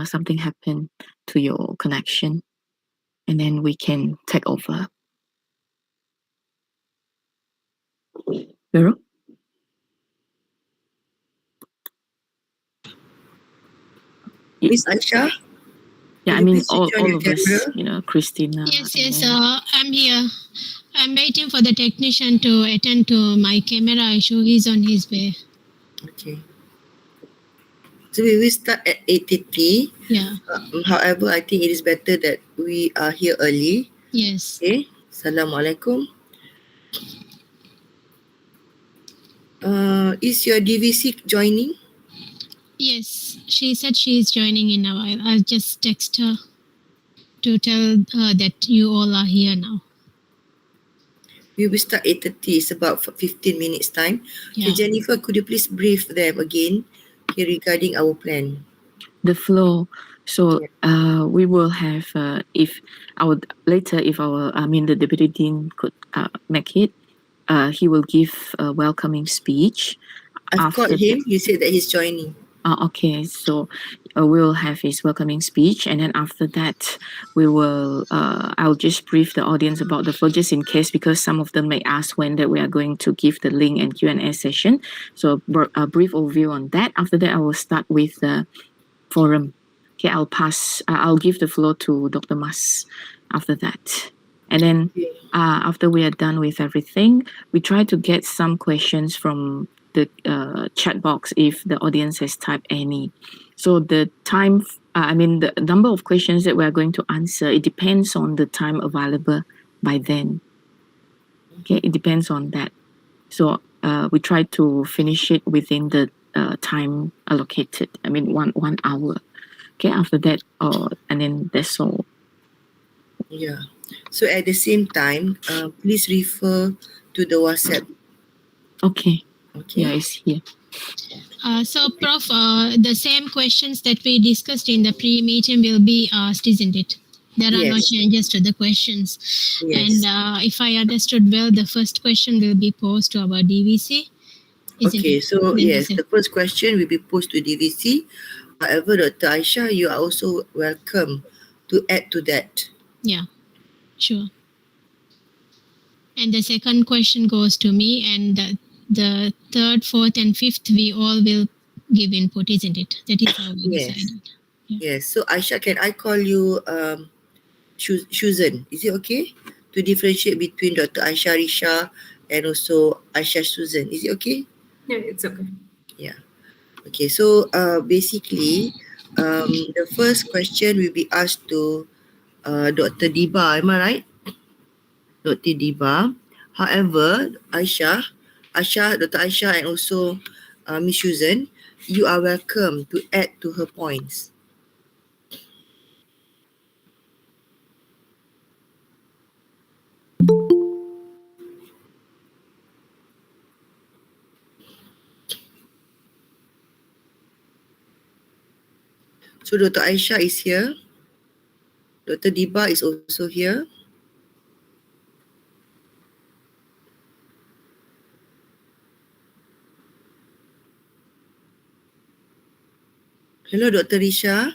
something happened to your connection, and then we can take over. Vero? Miss Aisha? Yeah, I mean, all of us, Christina. Yes, I'm here. I'm waiting for the technician to attend to my camera issue. He's on his way. Okay. So we will start at 8:30. Yeah. However, I think it is better that we are here early. Yes. Okay. Assalamualaikum. Is your DVC joining? Yes, she said she is joining in a while. I'll just text her to tell her that you all are here now. We will start 8:30. It's about 15 minutes time. Yeah. Okay, Jennifer, could you please brief them again regarding our plan? The flow. So we will have the deputy dean could make it. He will give a welcoming speech. I've called him. He said that he's joining. Okay, so we'll have his welcoming speech, and then after that, we will. I'll just brief the audience about the flow, just in case, because some of them may ask when that we are going to give the link and Q&A session. So a brief overview on that. After that, I will start with the forum. Okay, I'll give the floor to Dr. Mas after that. And then after we are done with everything, we try to get some questions from the chat box if the audience has typed any. So the time, the number of questions that we are going to answer, it depends on the time available by then. Okay, it depends on that. So we try to finish it within the time allocated. 1 hour. Okay, after that, and then that's all. Yeah. So at the same time, please refer to the WhatsApp. Okay. Yeah, it's here. So, Prof, the same questions that we discussed in the pre-meeting will be asked, isn't it? There are no changes to the questions. Yes. And if I understood well, the first question will be posed to our DVC. Okay, so yes, the first question will be posed to DVC. However, Dr. Aisha, you are also welcome to add to that. Yeah, sure. And the second question goes to me, and the third, fourth, and fifth, we all will give input, isn't it? That is how we decided. Yeah. Yes. So Aisha, can I call you Susan? Is it okay to differentiate between Dr. Aisha Risha and also Aisha Susan? Is it okay? Yeah, it's okay. Yeah. Okay. So basically, the first question will be asked to Dr. Diba. Am I right? Dr. Diba. However, Dr. Aisha, and also Miss Susan, you are welcome to add to her points. So Dr. Aisha is here. Dr. Diba is also here. Hello, Dr. Risha.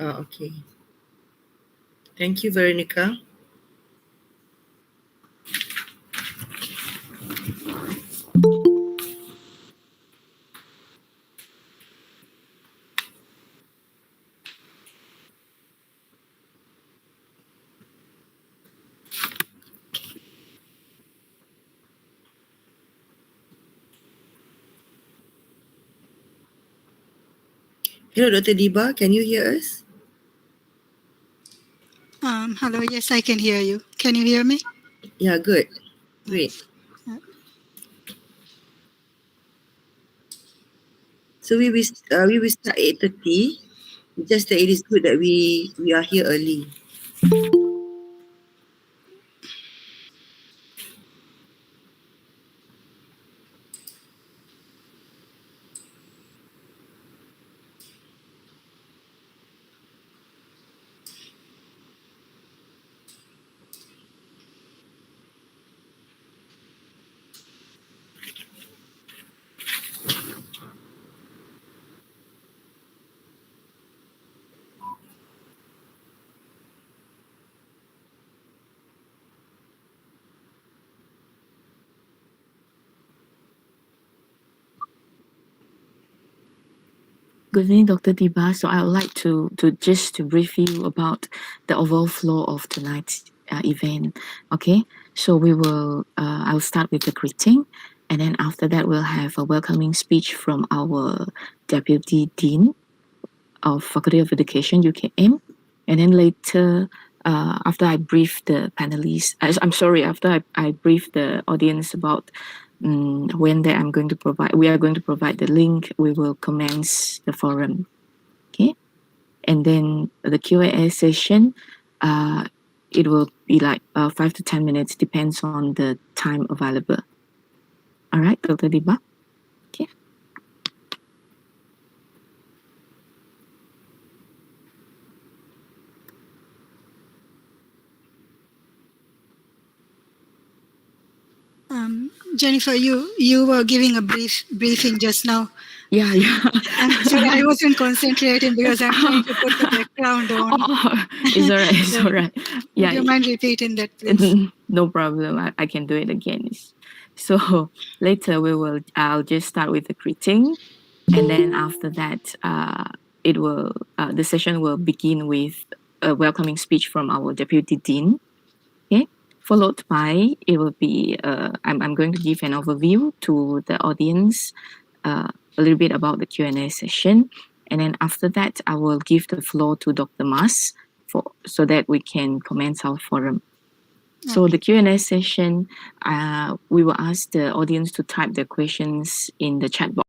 Okay. Thank you, Veronica. Hello, Dr. Diba, can you hear us? Hello, yes, I can hear you. Can you hear me? Yeah, good. Great. So we will start 8:30. Just that it is good that we are here early. Good evening, Dr. Diba. So I would like to brief you about the overall flow of tonight's event. Okay, so I'll start with the greeting, and then after that we'll have a welcoming speech from our Deputy Dean of Faculty of Education UKM, and then later, after I brief the panelists, after I brief the audience about when we are going to provide the link, we will commence the forum. Okay, and then the Q&A session, it will be like 5 to 10 minutes, depends on the time available. All right, Dr. Diba. Okay. Jennifer, you were giving a briefing just now. Yeah. I'm sorry, I wasn't concentrating because I'm trying to put the background on. It's all right. It's all right. Would you mind repeating that, please? No problem. I can do it again. So later I'll just start with the greeting, and then after that, the session will begin with a welcoming speech from our Deputy Dean. Okay, followed by I'm going to give an overview to the audience, a little bit about the Q&A session, and then after that I will give the floor to Dr. Mas so that we can commence our forum. So the Q&A session, we will ask the audience to type their questions in the chat box.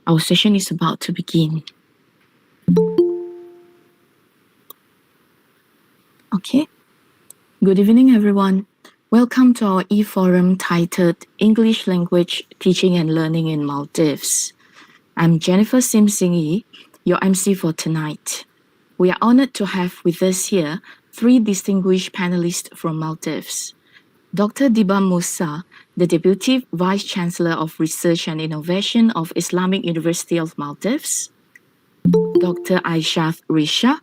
Our session is about to begin. Okay. Good evening, everyone. Welcome to our e-forum titled English Language Teaching and Learning in Maldives. I'm Jennifer Sim-Singyi, your MC for tonight. We are honored to have with us here 3 distinguished panelists from Maldives. Dr. Diba Musa, the Deputy Vice-Chancellor of Research and Innovation of Islamic University of Maldives. Dr. Aishat Risha,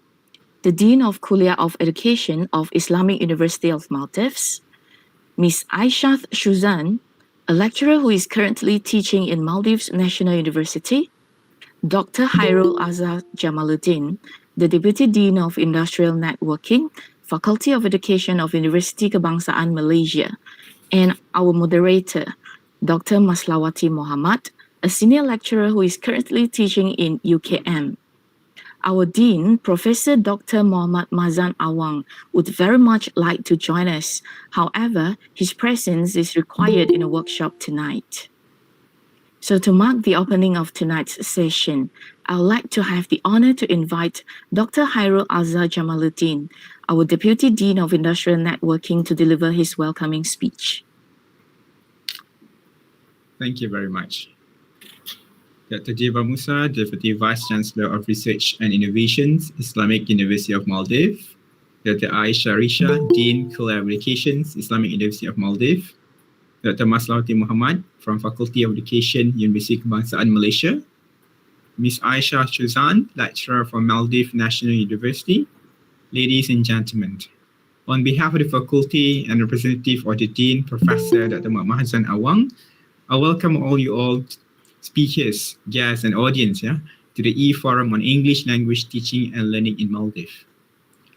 the Dean of Kuliah of Education of Islamic University of Maldives. Ms. Aishat Shuzan, a lecturer who is currently teaching in Maldives National University. Dr. Hairul Azhar Jamaluddin, the Deputy Dean of Industrial Networking, Faculty of Education of University Kebangsaan Malaysia, and our moderator, Dr. Maslawati Muhammad, a senior lecturer who is currently teaching in UKM. Our Dean, Professor Dr. Muhammad Mazan Awang, would very much like to join us. However, his presence is required in a workshop tonight. So to mark the opening of tonight's session, I would like to have the honor to invite Dr. Hairul Azhar Jamaluddin, our Deputy Dean of Industrial Networking, to deliver his welcoming speech. Thank you very much. Dr. Diba Musa, Deputy Vice-Chancellor of Research and Innovations, Islamic University of Maldives. Dr. Aisha Risha, Dean Kuliah of Education, Islamic University of Maldives. Dr. Maslawati Muhammad from Faculty of Education, University Kebangsaan Malaysia. Ms. Aisha Shuzan, lecturer from Maldives National University. Ladies and gentlemen, on behalf of the faculty and representative of the Dean, Professor Dr. Muhammad Mazan Awang, I welcome all speakers, guests, and audience to the e-forum on English language teaching and learning in Maldives.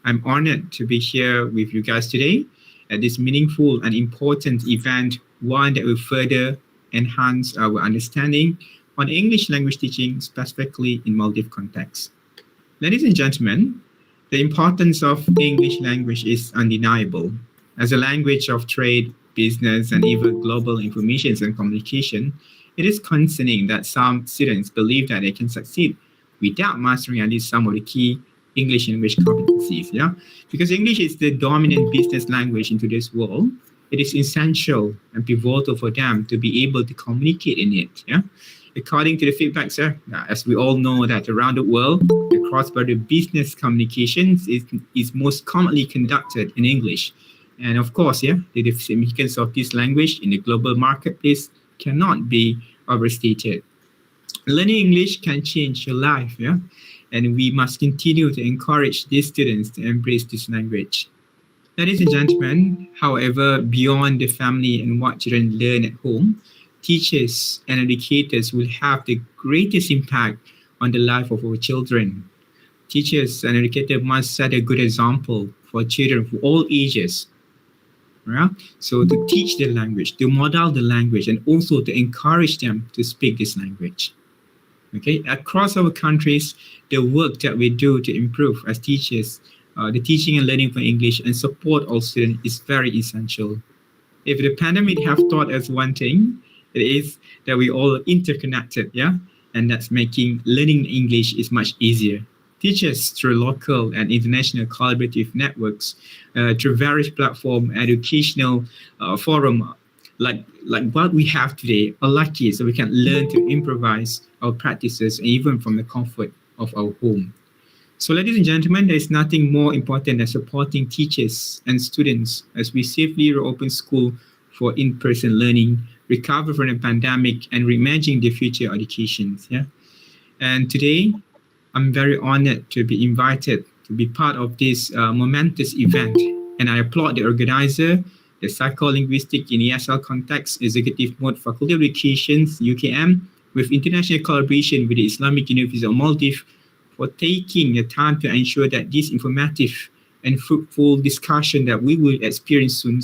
I'm honored to be here with you guys today at this meaningful and important event, one that will further enhance our understanding on English language teaching, specifically in Maldives context. Ladies and gentlemen, the importance of English language is undeniable. As a language of trade, business, and even global information and communication, it is concerning that some students believe that they can succeed without mastering at least some of the key English language competencies. Because English is the dominant business language in today's world, it is essential and pivotal for them to be able to communicate in it. According to the feedback, as we all know that around the world, the cross-border business communications is most commonly conducted in English. And of course, the significance of this language in the global marketplace cannot be overstated. Learning English can change your life, and we must continue to encourage these students to embrace this language. Ladies and gentlemen, however, beyond the family and what children learn at home, teachers and educators will have the greatest impact on the life of our children. Teachers and educators must set a good example for children of all ages. So to teach the language, to model the language, and also to encourage them to speak this language. Across our countries, the work that we do to improve as teachers, the teaching and learning for English and support all students is very essential. If the pandemic have taught us one thing, it is that we all are interconnected, and that's making learning English is much easier. Teachers through local and international collaborative networks, through various platform, educational forum, like what we have today, are lucky so we can learn to improvise our practices even from the comfort of our home. So ladies and gentlemen, there is nothing more important than supporting teachers and students as we safely reopen school for in-person learning, recover from the pandemic, and reimagine the future education. And today, I'm very honored to be invited to be part of this momentous event, and I applaud the organizer, the Psycholinguistics in ESL context, Executive Mod Faculty of Education, UKM, with international collaboration with the Islamic University of Maldives, for taking the time to ensure that this informative and fruitful discussion that we will experience soon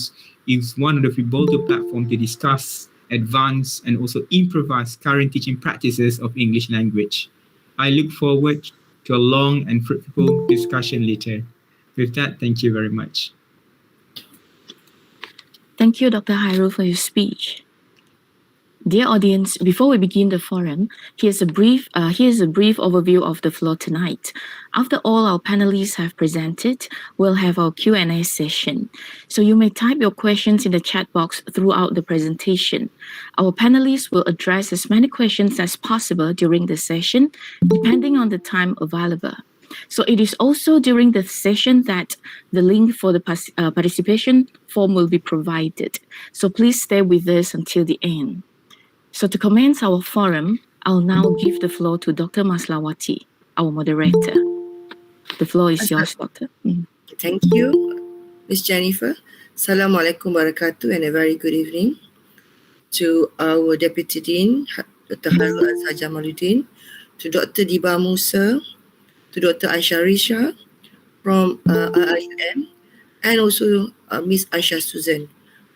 is one of the pivotal platforms to discuss, advance, and also improvise current teaching practices of English language. I look forward to a long and fruitful discussion later. With that, thank you very much. Thank you, Dr. Hairul, for your speech. Dear audience, before we begin the forum, here's a brief overview of the floor tonight. After all our panelists have presented, we'll have our Q&A session. So you may type your questions in the chat box throughout the presentation. Our panelists will address as many questions as possible during the session, depending on the time available. So it is also during the session that the link for the participation form will be provided. So please stay with us until the end. So to commence our forum, I'll now give the floor to Dr. Maslawati, our moderator. The floor is yours, Doctor. Thank you, Ms. Jennifer. Assalamualaikum wabarakatuh and a very good evening to our Deputy Dean, Dr. Harul Azhar Jamaluddin, to Dr. Diba Musa, to Dr. Aisha Risha from RIUM, and also Ms. Aisha Susan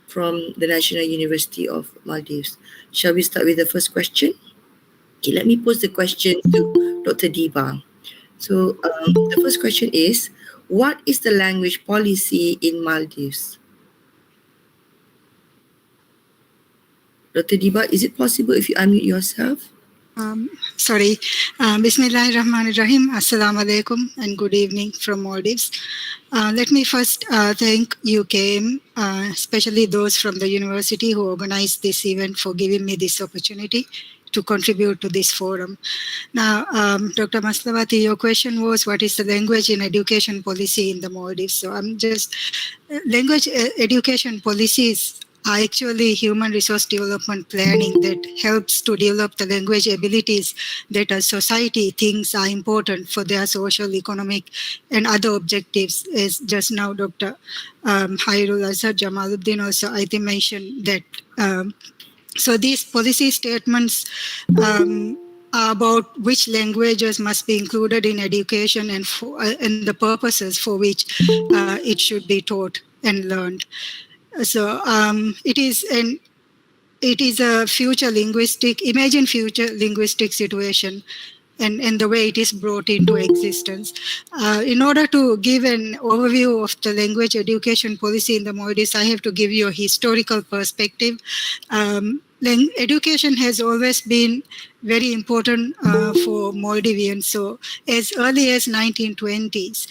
from the National University of Maldives. Shall we start with the first question? Okay, let me pose the question to Dr. Diba. So the first question is, what is the language policy in Maldives? Dr. Diba, is it possible if you unmute yourself? Sorry. Bismillahirrahmanirrahim. Assalamu alaikum and good evening from Maldives. Let me first thank UKM, especially those from the university who organized this event, for giving me this opportunity to contribute to this forum. Now, Dr. Maslawati, your question was, what is the language in education policy in the Maldives? So language education policies are actually human resource development planning that helps to develop the language abilities that a society thinks are important for their social, economic, and other objectives. As just now, Dr. Harul Azhar Jamaluddin also, I think, mentioned that. So these policy statements are about which languages must be included in education and the purposes for which it should be taught and learned. So it is a future linguistic situation, and the way it is brought into existence. In order to give an overview of the language education policy in the Maldives, I have to give you a historical perspective. Education has always been very important for Maldivians. So as early as 1920s,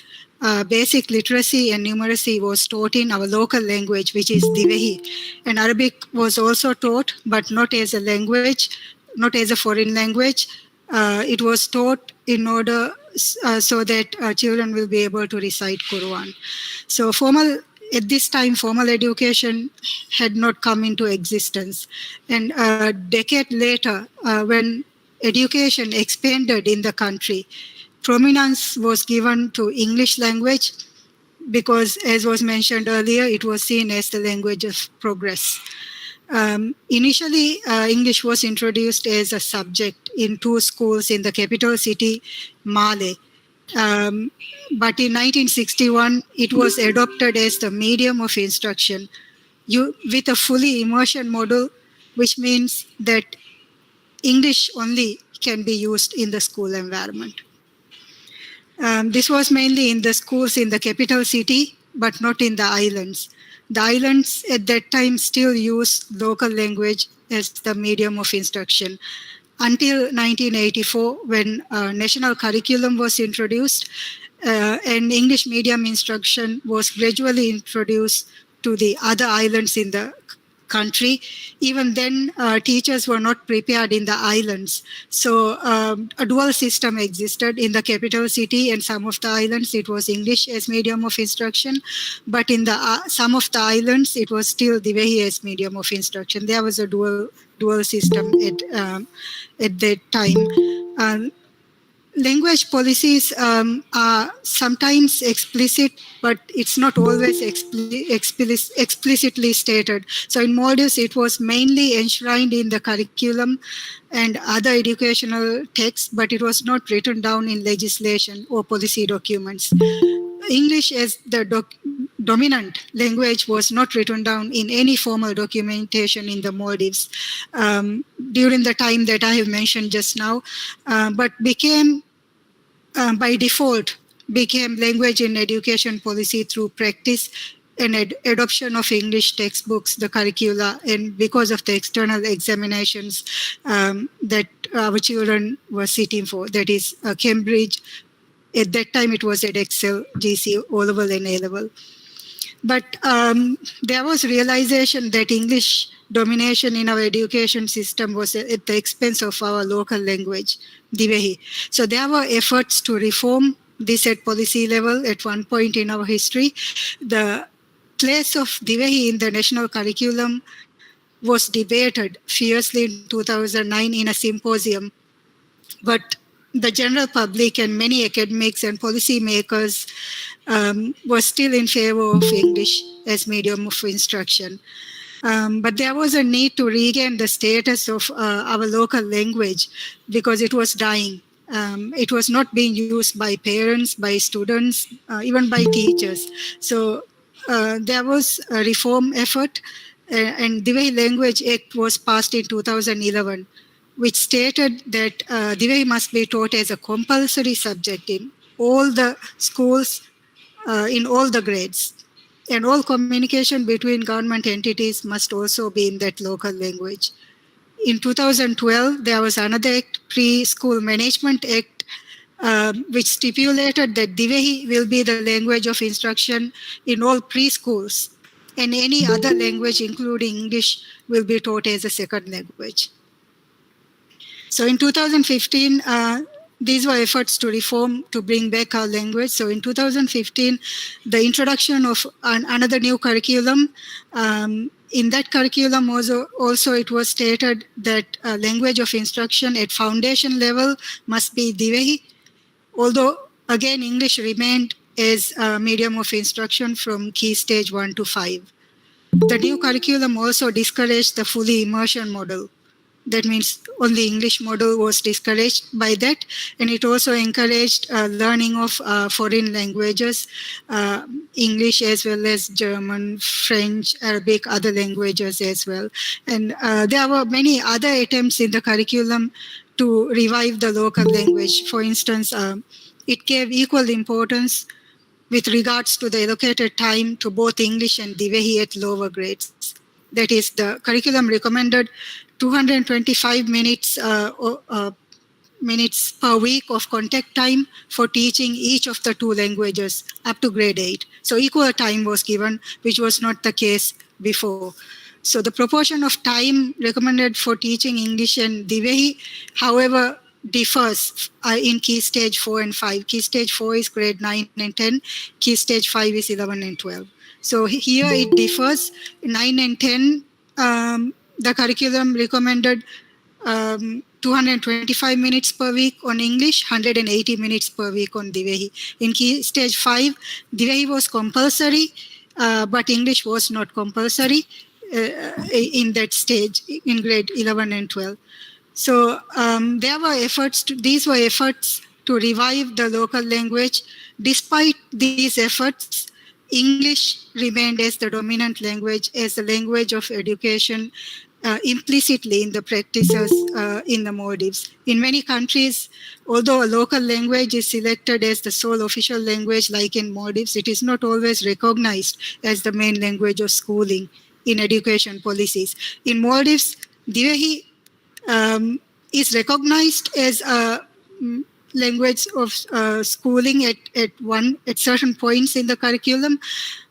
basic literacy and numeracy was taught in our local language, which is Divehi. And Arabic was also taught, but not as a language, not as a foreign language. It was taught in order so that children will be able to recite Quran. So at this time, formal education had not come into existence. And a decade later, when education expanded in the country, prominence was given to English language because, as was mentioned earlier, it was seen as the language of progress. Initially, English was introduced as a subject in 2 schools in the capital city, Male. But in 1961, it was adopted as the medium of instruction with a fully immersion model, which means that English only can be used in the school environment. This was mainly in the schools in the capital city, but not in the islands. The islands at that time still used local language as the medium of instruction. Until 1984, when national curriculum was introduced and English medium instruction was gradually introduced to the other islands in the country. Even then, teachers were not prepared in the islands. So a dual system existed in the capital city and some of the islands. It was English as medium of instruction, but in the some of the islands, it was still Divehi as medium of instruction. There was a dual system at that time. Language policies are sometimes explicit, but it's not always explicitly stated. So in Maldives, it was mainly enshrined in the curriculum and other educational texts, but it was not written down in legislation or policy documents. English as the dominant language was not written down in any formal documentation in the Maldives during the time that I have mentioned just now, but became by default became language in education policy through practice an adoption of English textbooks, the curricula, and because of the external examinations that our children were sitting for, that is Cambridge. At that time, it was Edexcel, GC, O-level and A-level. But there was realization that English domination in our education system was at the expense of our local language, Divehi. So there were efforts to reform this at policy level at one point in our history. The place of Divehi in the national curriculum was debated fiercely in 2009 in a symposium. But the general public and many academics and policy makers were still in favor of English as medium of instruction. But there was a need to regain the status of our local language because it was dying. It was not being used by parents, by students, even by teachers. So there was a reform effort, and Divehi Language Act was passed in 2011, which stated that Divehi must be taught as a compulsory subject in all the schools, in all the grades. And all communication between government entities must also be in that local language. In 2012, there was another act, Preschool Management Act, which stipulated that Divehi will be the language of instruction in all preschools, and any other language, including English, will be taught as a second language. So in 2015, these were efforts to reform, to bring back our language. So in 2015, the introduction of another new curriculum. In that curriculum also it was stated that language of instruction at foundation level must be Divehi, although again English remained as a medium of instruction from key stage 1 to 5. The new curriculum also discouraged the fully immersion model. That means only English model was discouraged by that, and it also encouraged learning of foreign languages, English as well as German, French, Arabic, other languages as well. And there were many other attempts in the curriculum to revive the local language. For instance, it gave equal importance with regards to the allocated time to both English and Divehi at lower grades. That is, the curriculum recommended 225 minutes minutes per week of contact time for teaching each of the two languages up to grade 8. So equal time was given, which was not the case before. So the proportion of time recommended for teaching English and Divehi, however, differs in key stage 4 and 5. Key stage 4 is grade 9 and 10. Key stage 5 is 11 and 12. So here it differs. 9 and 10, the curriculum recommended 225 minutes per week on English, 180 minutes per week on Divehi. In key stage 5, Divehi was compulsory, but English was not compulsory in that stage, in grade 11 and 12. So there were efforts, these were efforts to revive the local language. Despite these efforts, English remained as the dominant language, as the language of education, implicitly in the practices in the Maldives. In many countries, although a local language is selected as the sole official language, like in Maldives, it is not always recognized as the main language of schooling in education policies. In Maldives, Divehi is recognized as a language of schooling at certain points in the curriculum,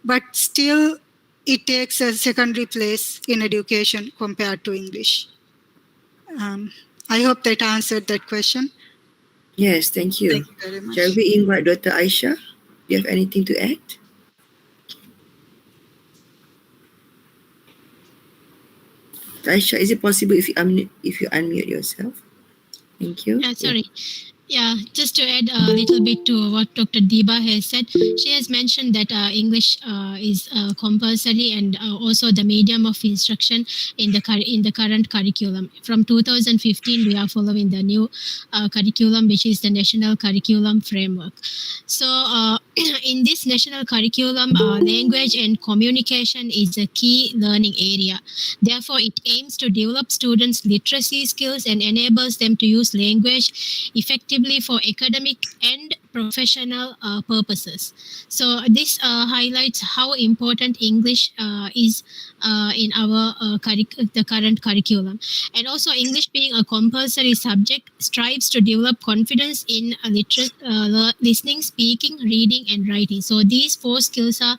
but still it takes a secondary place in education compared to English. I hope that answered that question. Yes, thank you. Thank you very much. Shall we invite Dr. Aisha? Do you have anything to add? Aisha, is it possible if you unmute yourself? Thank you. Sorry. Yeah, just to add a little bit to what Dr. Diba has said, she has mentioned that English is compulsory and also the medium of instruction in the current curriculum. From 2015, we are following the new curriculum, which is the National Curriculum Framework. So in this national curriculum, language and communication is a key learning area. Therefore, it aims to develop students' literacy skills and enables them to use language effectively for academic and professional purposes. So this highlights how important English is in our the current curriculum. And also English being a compulsory subject strives to develop confidence in listening, speaking, reading and writing. So these 4 skills are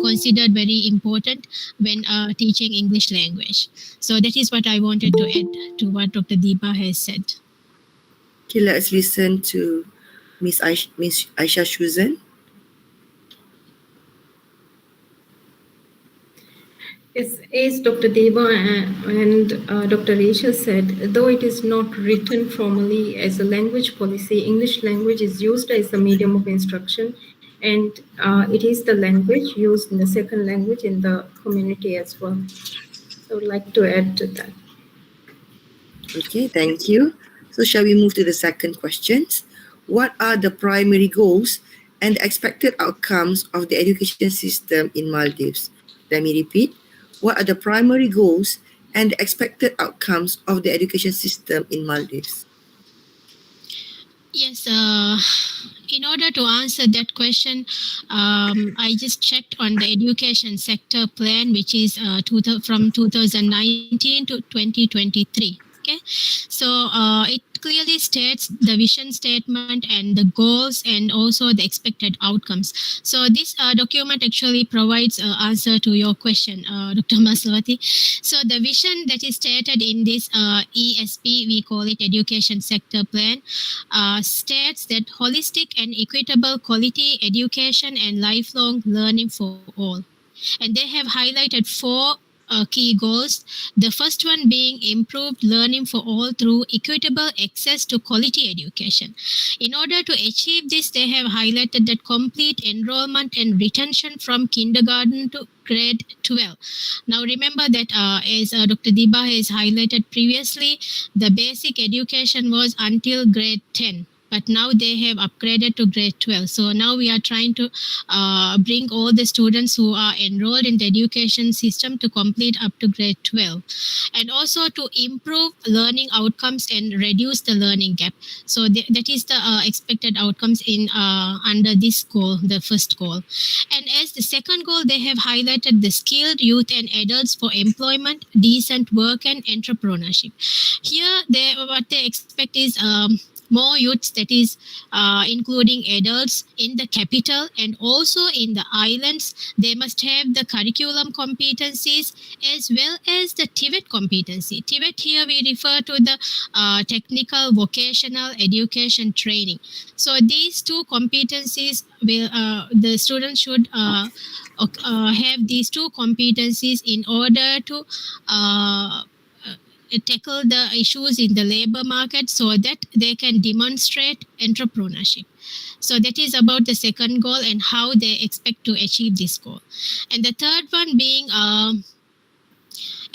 considered very important when teaching English language. So that is what I wanted to add to what Dr. Deepa has said. Okay, let's listen to Miss Aisha Shuzan. Yes, as Dr. Deva and Dr. Rachel said, though it is not written formally as a language policy, English language is used as a medium of instruction, and it is the language used in the second language in the community as well. So I would like to add to that. Okay, thank you. So shall we move to the second questions? What are the primary goals and expected outcomes of the education system in Maldives? Let me repeat. What are the primary goals and expected outcomes of the education system in Maldives? Yes, in order to answer that question, I just checked on the education sector plan, which is from 2019 to 2023. Okay, so it clearly states the vision statement and the goals and also the expected outcomes. So this document actually provides an answer to your question, Dr. Maslavati. So the vision that is stated in this ESP, we call it Education Sector Plan, states that holistic and equitable quality education and lifelong learning for all. And they have highlighted 4 key goals. The first one being improved learning for all through equitable access to quality education. In order to achieve this, they have highlighted that complete enrollment and retention from kindergarten to grade 12. Now remember that as Dr. Diba has highlighted previously, the basic education was until grade 10. But now they have upgraded to grade 12. So now we are trying to bring all the students who are enrolled in the education system to complete up to grade 12. And also to improve learning outcomes and reduce the learning gap. So that is the expected outcomes in under this goal, the first goal. And as the second goal, they have highlighted the skilled youth and adults for employment, decent work and entrepreneurship. Here, what they expect is more youths, that is including adults in the capital and also in the islands. They must have the curriculum competencies as well as the TVET competency. TVET here we refer to the technical vocational education training. So these 2 competencies will the students should have these 2 competencies in order to tackle the issues in the labor market so that they can demonstrate entrepreneurship. So that is about the second goal and how they expect to achieve this goal. And the third one being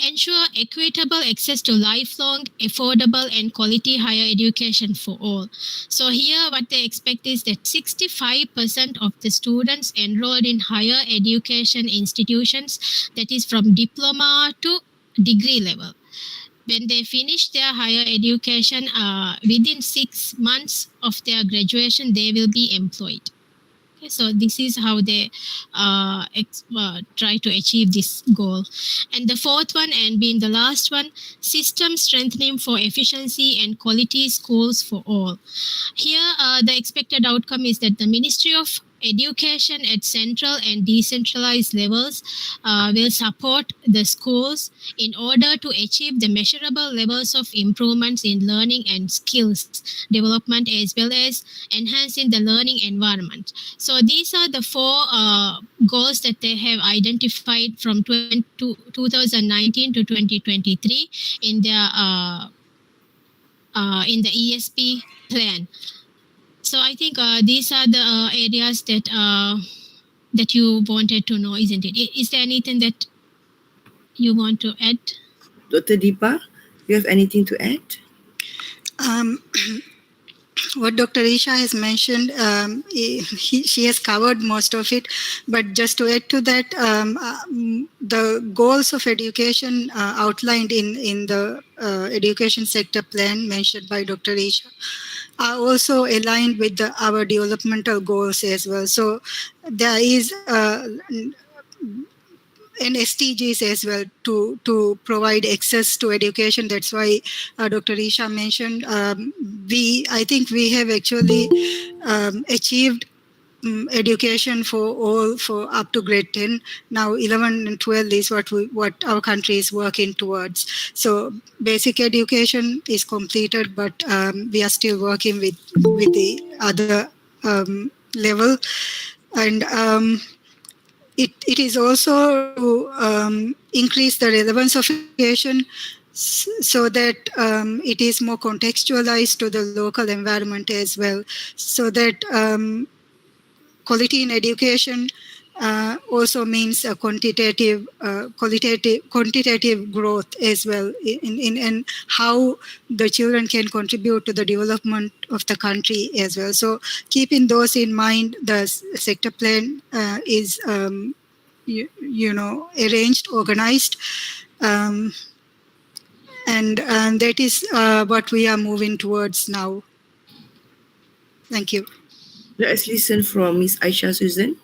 ensure equitable access to lifelong, affordable and quality higher education for all. So here what they expect is that 65% of the students enrolled in higher education institutions, that is from diploma to degree level, when they finish their higher education, within 6 months of their graduation, they will be employed. Okay, so this is how they try to achieve this goal. And the fourth one, and being the last one, system strengthening for efficiency and quality schools for all. Here, the expected outcome is that the Ministry of Education at central and decentralized levels will support the schools in order to achieve the measurable levels of improvements in learning and skills development as well as enhancing the learning environment. So these are the 4 goals that they have identified from 2019 to 2023 in their in the ESP plan. So I think these are the areas that that you wanted to know, isn't it? Is there anything that you want to add? Dr. Deepa, do you have anything to add? What Dr. Isha has mentioned, she has covered most of it. But just to add to that, the goals of education outlined in the education sector plan mentioned by Dr. Isha are also aligned with our developmental goals as well. So there is and SDGs as well to provide access to education. That's why Dr. Isha mentioned I think we have actually achieved education for all for up to grade 10. Now 11 and 12 is what our country is working towards. So basic education is completed, but we are still working with the other level. And it is also to increase the relevance of education so that it is more contextualized to the local environment as well, so that quality in education also means a quantitative growth as well in how the children can contribute to the development of the country as well. So keeping those in mind, the sector plan is arranged, organized, and that is what we are moving towards now. Thank you. Let's listen from Ms. Aisha Susan.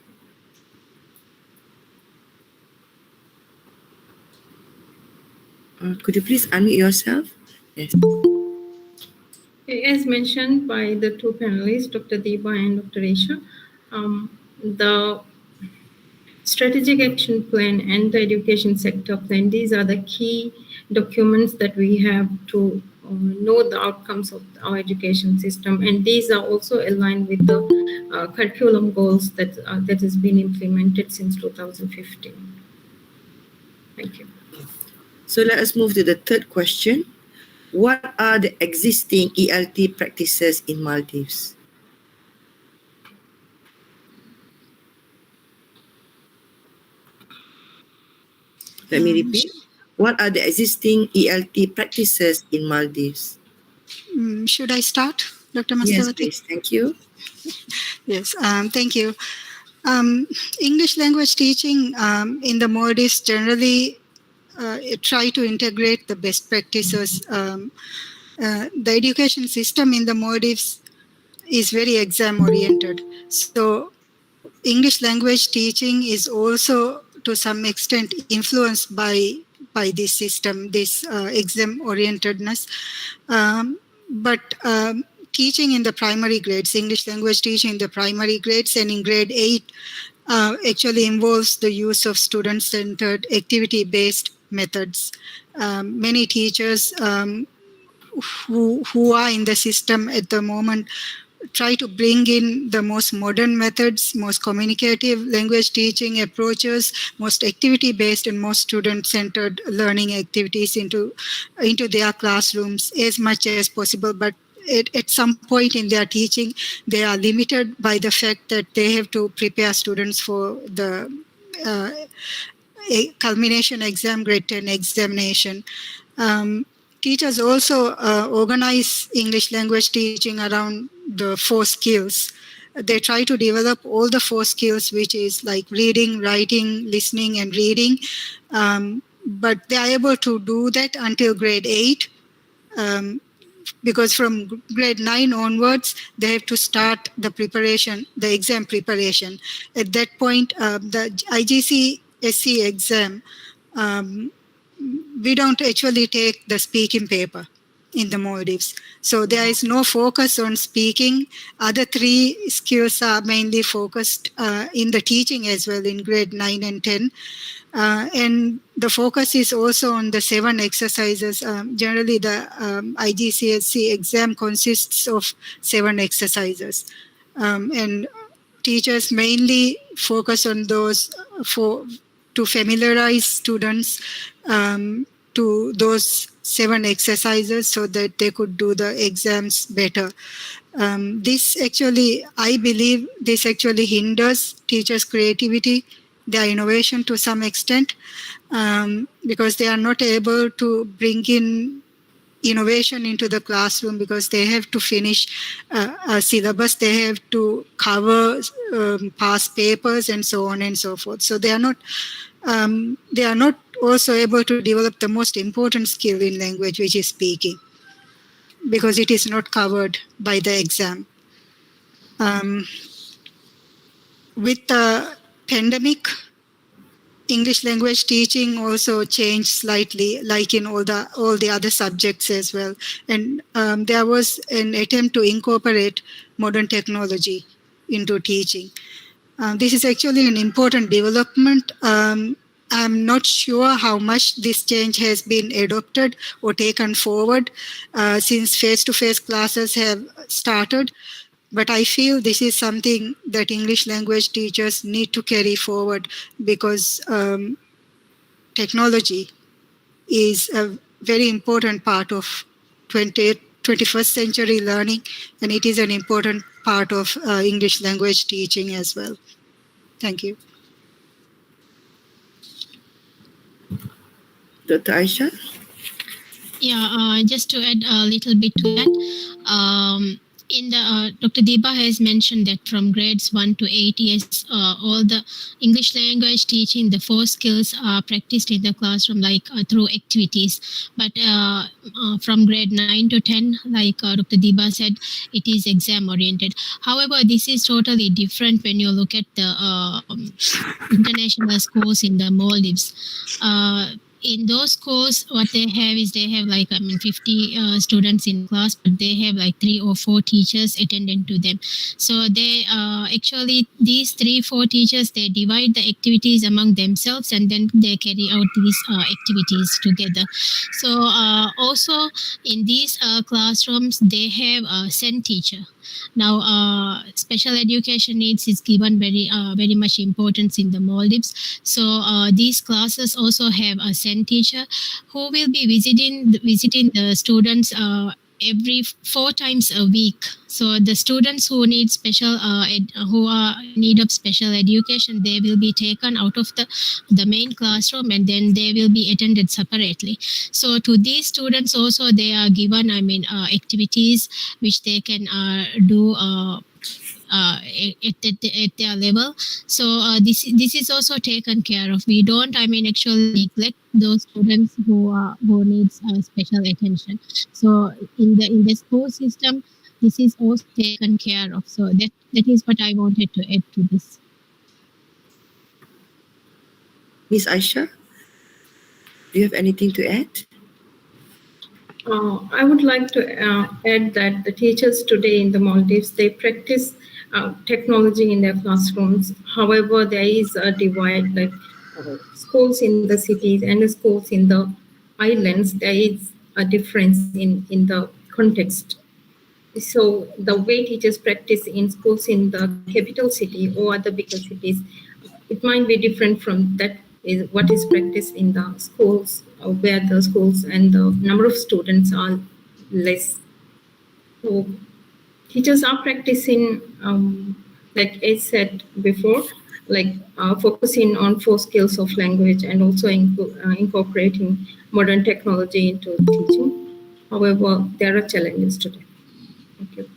Could you please unmute yourself? Yes. As mentioned by the two panelists, Dr. Deba and Dr. Isha, the strategic action plan and the education sector plan, these are the key documents that we have to know the outcomes of our education system, and these are also aligned with the curriculum goals that has been implemented since 2015. Thank you. So let us move to the third question. What are the existing ELT practices in Maldives? Let me repeat. What are the existing ELT practices in Maldives? Should I start, Dr. Mastawati? Yes, please. Thank you. Yes, thank you. English language teaching in the Maldives generally try to integrate the best practices. The education system in the Maldives is very exam-oriented. So English language teaching is also to some extent influenced by this system, this exam-orientedness. But teaching in the primary grades, English language teaching in the primary grades and in grade 8 actually involves the use of student-centered, activity-based methods. Many teachers who are in the system at the moment try to bring in the most modern methods, most communicative language teaching approaches, most activity-based and most student-centered learning activities into their classrooms as much as possible. But at some point in their teaching, they are limited by the fact that they have to prepare students for the culmination exam, grade 10 examination. Teachers also organize English language teaching around the 4 skills. They try to develop all the 4 skills, which is like reading, writing, listening, and reading. But they are able to do that until grade 8. Because from grade 9 onwards, they have to start the preparation, the exam preparation. At that point, the IGCSE exam, we don't actually take the speaking paper in the Maldives. So there is no focus on speaking. Other 3 skills are mainly focused in the teaching as well in grade 9 and 10. And the focus is also on the 7 exercises. Generally, the IGCSE exam consists of 7 exercises. And teachers mainly focus on those to familiarize students to those 7 exercises so that they could do the exams better. This actually, I believe, this actually hinders teachers' creativity, their innovation to some extent, because they are not able to bring in innovation into the classroom because they have to finish a syllabus, they have to cover past papers and so on and so forth. So they are not also able to develop the most important skill in language, which is speaking. because it is not covered by the exam. With the pandemic, English language teaching also changed slightly, like in all the other subjects as well. And there was an attempt to incorporate modern technology into teaching. This is actually an important development. I'm not sure how much this change has been adopted or taken forward since face-to-face classes have started. But I feel this is something that English language teachers need to carry forward, because technology is a very important part of 21st century learning, and it is an important part of English language teaching as well. Thank you. Dr. Aisha? Yeah, just to add a little bit to that, Dr. Deba has mentioned that from grades 1 to 8, yes, all the English language teaching, the 4 skills are practiced in the classroom, like through activities. But from grade 9 to 10, like Dr. Deba said, it is exam oriented. However, this is totally different when you look at the international schools in the Maldives. In those schools, what they have is they have 50 students in class, but they have 3 or 4 teachers attending to them. So they actually, these 3-4 teachers, they divide the activities among themselves, and then they carry out these activities together. So also in these classrooms, they have a SEN teacher. Now, special education needs is given very much importance in the Maldives. So these classes also have a SEN teacher who will be visiting the students every 4 times a week. So the students who need who are in need of special education, they will be taken out of the main classroom, and then they will be attended separately. So to these students also, they are given activities which they can do at their level. So this is also taken care of. We don't actually neglect those students who needs special attention. So in the school system, this is also taken care of. So that is what I wanted to add to this. Miss Aisha, do you have anything to add? I would like to add that the teachers today in the Maldives, they practice technology in their classrooms. However, there is a divide, like schools in the cities and the schools in the islands, there is a difference in the context. So the way teachers practice in schools in the capital city or other bigger cities, it might be different from that is what is practiced in the schools where the schools and the number of students are less. So teachers are practicing, like I said before, focusing on 4 skills of language and also incorporating modern technology into teaching. However, there are challenges today. Thank you.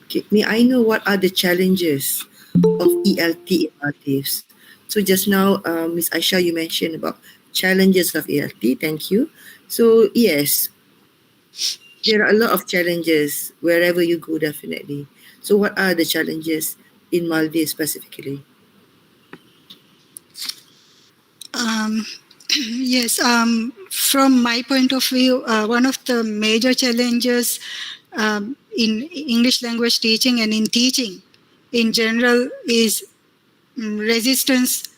Okay. May I know what are the challenges of ELT in Maldives? So just now, Ms. Aisha, you mentioned about challenges of ELT. Thank you. So yes, there are a lot of challenges wherever you go, definitely. So what are the challenges in Maldives specifically? Yes, from my point of view, one of the major challenges in English language teaching and in teaching in general is resistance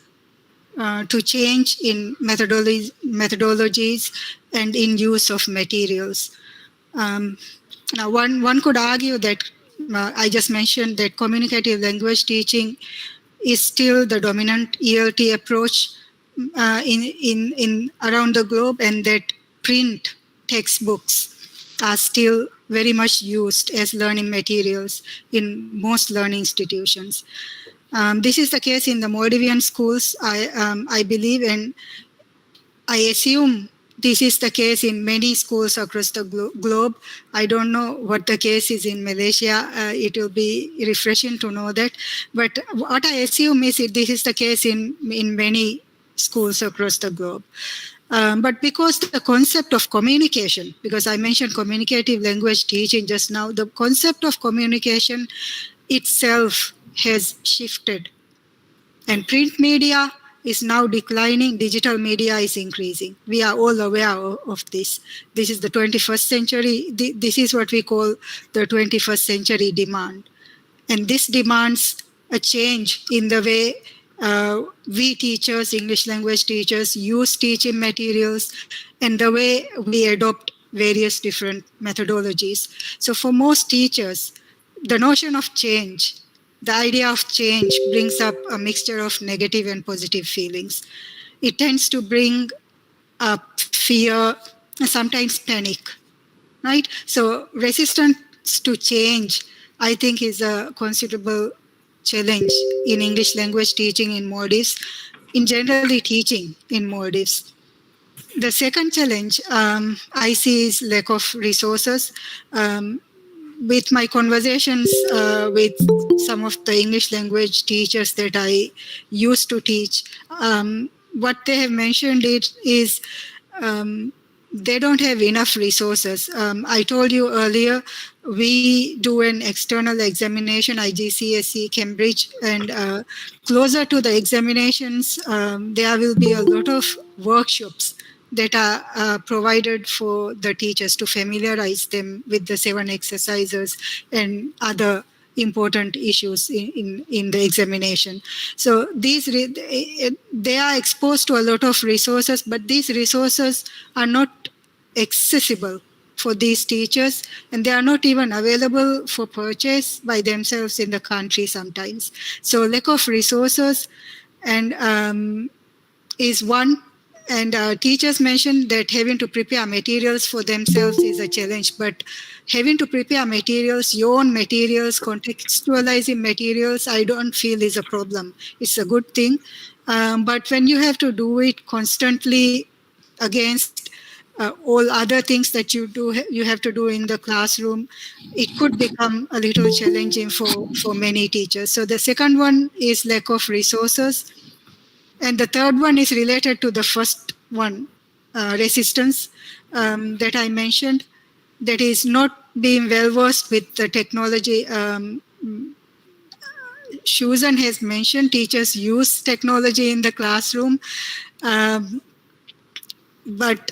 to change in methodologies and in use of materials. Now, one could argue that I just mentioned that communicative language teaching is still the dominant ELT approach in around the globe, and that print textbooks are still very much used as learning materials in most learning institutions. This is the case in the Maldivian schools, I believe, and I assume this is the case in many schools across the globe. I don't know what the case is in Malaysia. It will be refreshing to know that. But what I assume is that this is the case in many schools across the globe. But because the concept of communication, because I mentioned communicative language teaching just now, the concept of communication itself has shifted. And print media is now declining, digital media is increasing. We are all aware of this. This is the 21st century. This is what we call the 21st century demand. And this demands a change in the way we teachers, English language teachers, use teaching materials and the way we adopt various different methodologies. So for most teachers, the notion of change, the idea of change brings up a mixture of negative and positive feelings. It tends to bring up fear and sometimes panic, right? So resistance to change, I think, is a considerable challenge in English language teaching in Maldives, in generally teaching in Maldives. The second challenge I see is lack of resources. With my conversations with some of the English language teachers that I used to teach, what they have mentioned is they don't have enough resources. I told you earlier, we do an external examination, IGCSE, Cambridge, and closer to the examinations, there will be a lot of workshops that are provided for the teachers to familiarize them with the 7 exercises and other important issues in the examination. So they are exposed to a lot of resources, but these resources are not accessible for these teachers, and they are not even available for purchase by themselves in the country sometimes. So lack of resources and is one. And teachers mentioned that having to prepare materials for themselves is a challenge, but having to prepare materials, your own materials, contextualizing materials, I don't feel is a problem. It's a good thing. But when you have to do it constantly against all other things that you have to do in the classroom, it could become a little challenging for many teachers. So the second one is lack of resources. And the third one is related to the first one, resistance that I mentioned, that is not being well versed with the technology. Susan has mentioned teachers use technology in the classroom, but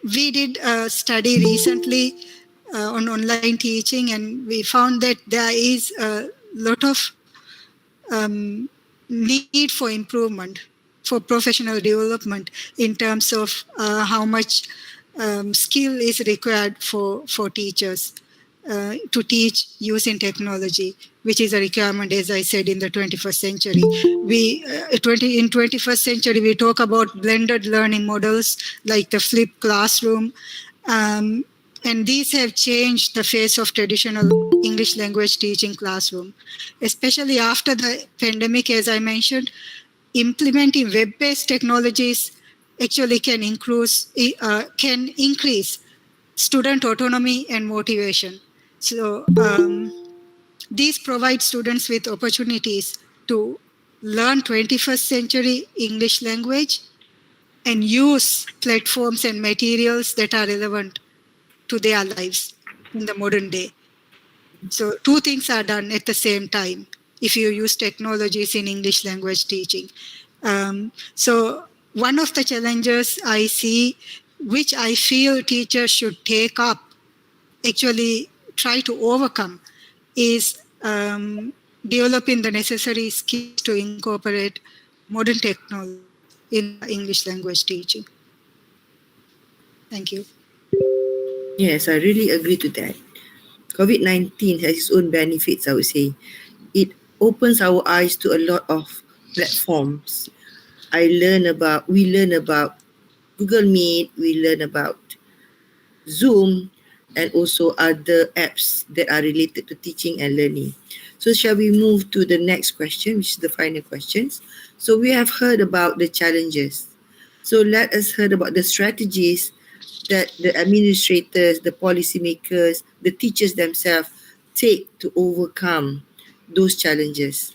we did a study recently on online teaching, and we found that there is a lot of need for improvement, for professional development in terms of how much skill is required for teachers to teach using technology, which is a requirement, as I said, in the 21st century. In 21st century, we talk about blended learning models like the flipped classroom, and these have changed the face of traditional English language teaching classroom, especially after the pandemic. As I mentioned, implementing web-based technologies actually can increase student autonomy and motivation. So these provide students with opportunities to learn 21st century English language and use platforms and materials that are relevant to their lives in the modern day. So 2 things are done at the same time if you use technologies in English language teaching. So one of the challenges I see, which I feel teachers should take up, actually try to overcome, is developing the necessary skills to incorporate modern technology in English language teaching. Thank you. Yes, I really agree to that. COVID-19 has its own benefits, I would say. It opens our eyes to a lot of platforms. We learn about Google Meet, we learn about Zoom, and also other apps that are related to teaching and learning. So shall we move to the next question, which is the final questions? So we have heard about the challenges. So let us hear about the strategies that the administrators, the policymakers, the teachers themselves take to overcome those challenges.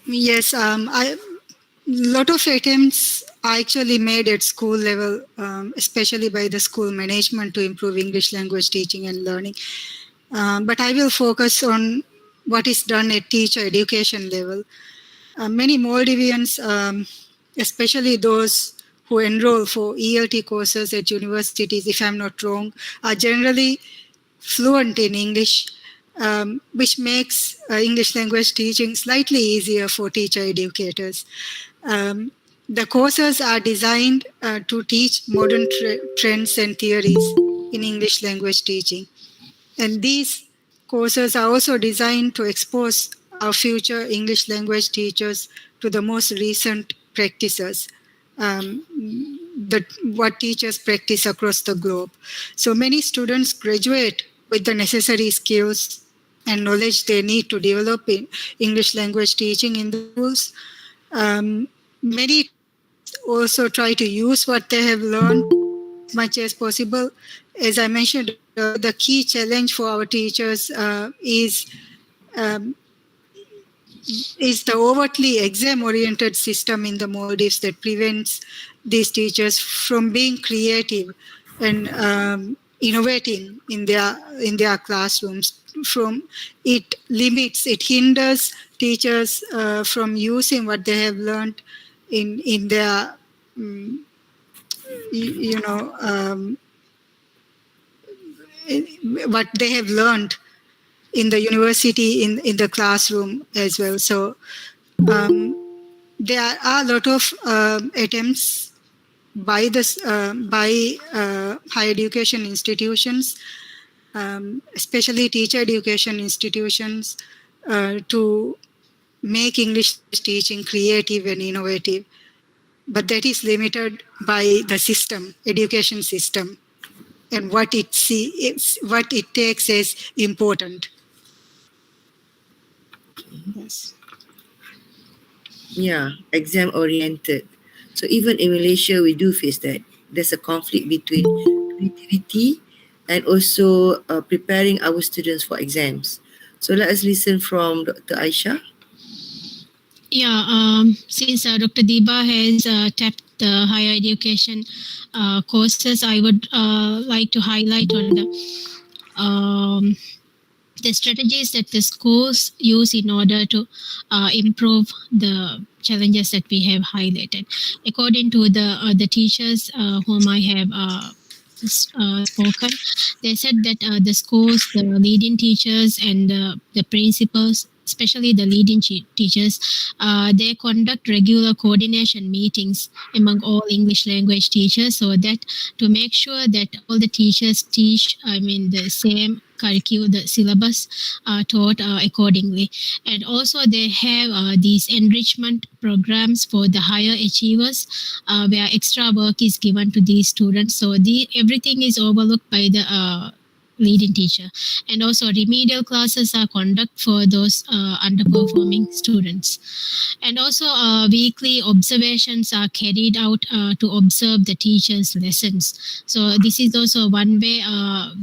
Yes, a lot of attempts are actually made at school level, especially by the school management to improve English language teaching and learning. But I will focus on what is done at teacher education level. Many Maldivians, especially those who enroll for ELT courses at universities, if I'm not wrong, are generally fluent in English, which makes English language teaching slightly easier for teacher educators. The courses are designed to teach modern trends and theories in English language teaching. And these courses are also designed to expose our future English language teachers to the most recent practices, what teachers practice across the globe. So many students graduate with the necessary skills and knowledge they need to develop in English language teaching in the schools. Many also try to use what they have learned as much as possible. As I mentioned, the key challenge for our teachers is the overtly exam-oriented system in the Maldives that prevents these teachers from being creative and innovating in their classrooms. It hinders teachers from using what they have learned in their what they have learned in the university, in the classroom as well. So there are a lot of attempts by higher education institutions, especially teacher education institutions, to make English teaching creative and innovative. But that is limited by the system, education system, and what it takes as important. Yes. Yeah, exam oriented. So even in Malaysia, we do face that. There's a conflict between creativity and also preparing our students for exams. So let us listen from Dr. Aisha. Yeah, since Dr. Diba has tapped the higher education courses, I would like to highlight on the strategies that the schools use in order to improve the challenges that we have highlighted. According to the teachers whom I have spoken, they said that the schools, the leading teachers and the principals, especially the leading teachers, they conduct regular coordination meetings among all English language teachers, so that to make sure that all the teachers teach, the same curriculum, the syllabus taught accordingly. And also they have these enrichment programs for the higher achievers, where extra work is given to these students. So everything is overlooked by the leading teacher. And also remedial classes are conducted for those underperforming students. And also weekly observations are carried out to observe the teachers' lessons. So this is also one way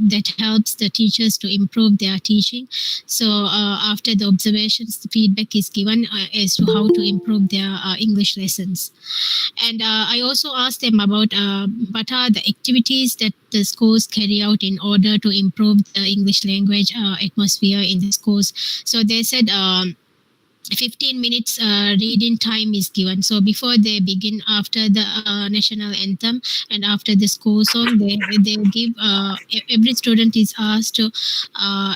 that helps the teachers to improve their teaching. So after the observations, the feedback is given as to how to improve their English lessons. And I also asked them about what are the activities that the schools carry out in order to improve the English language atmosphere in the schools. So they said 15 minutes reading time is given. So before they begin, after the national anthem and after the school song, they give every student is asked to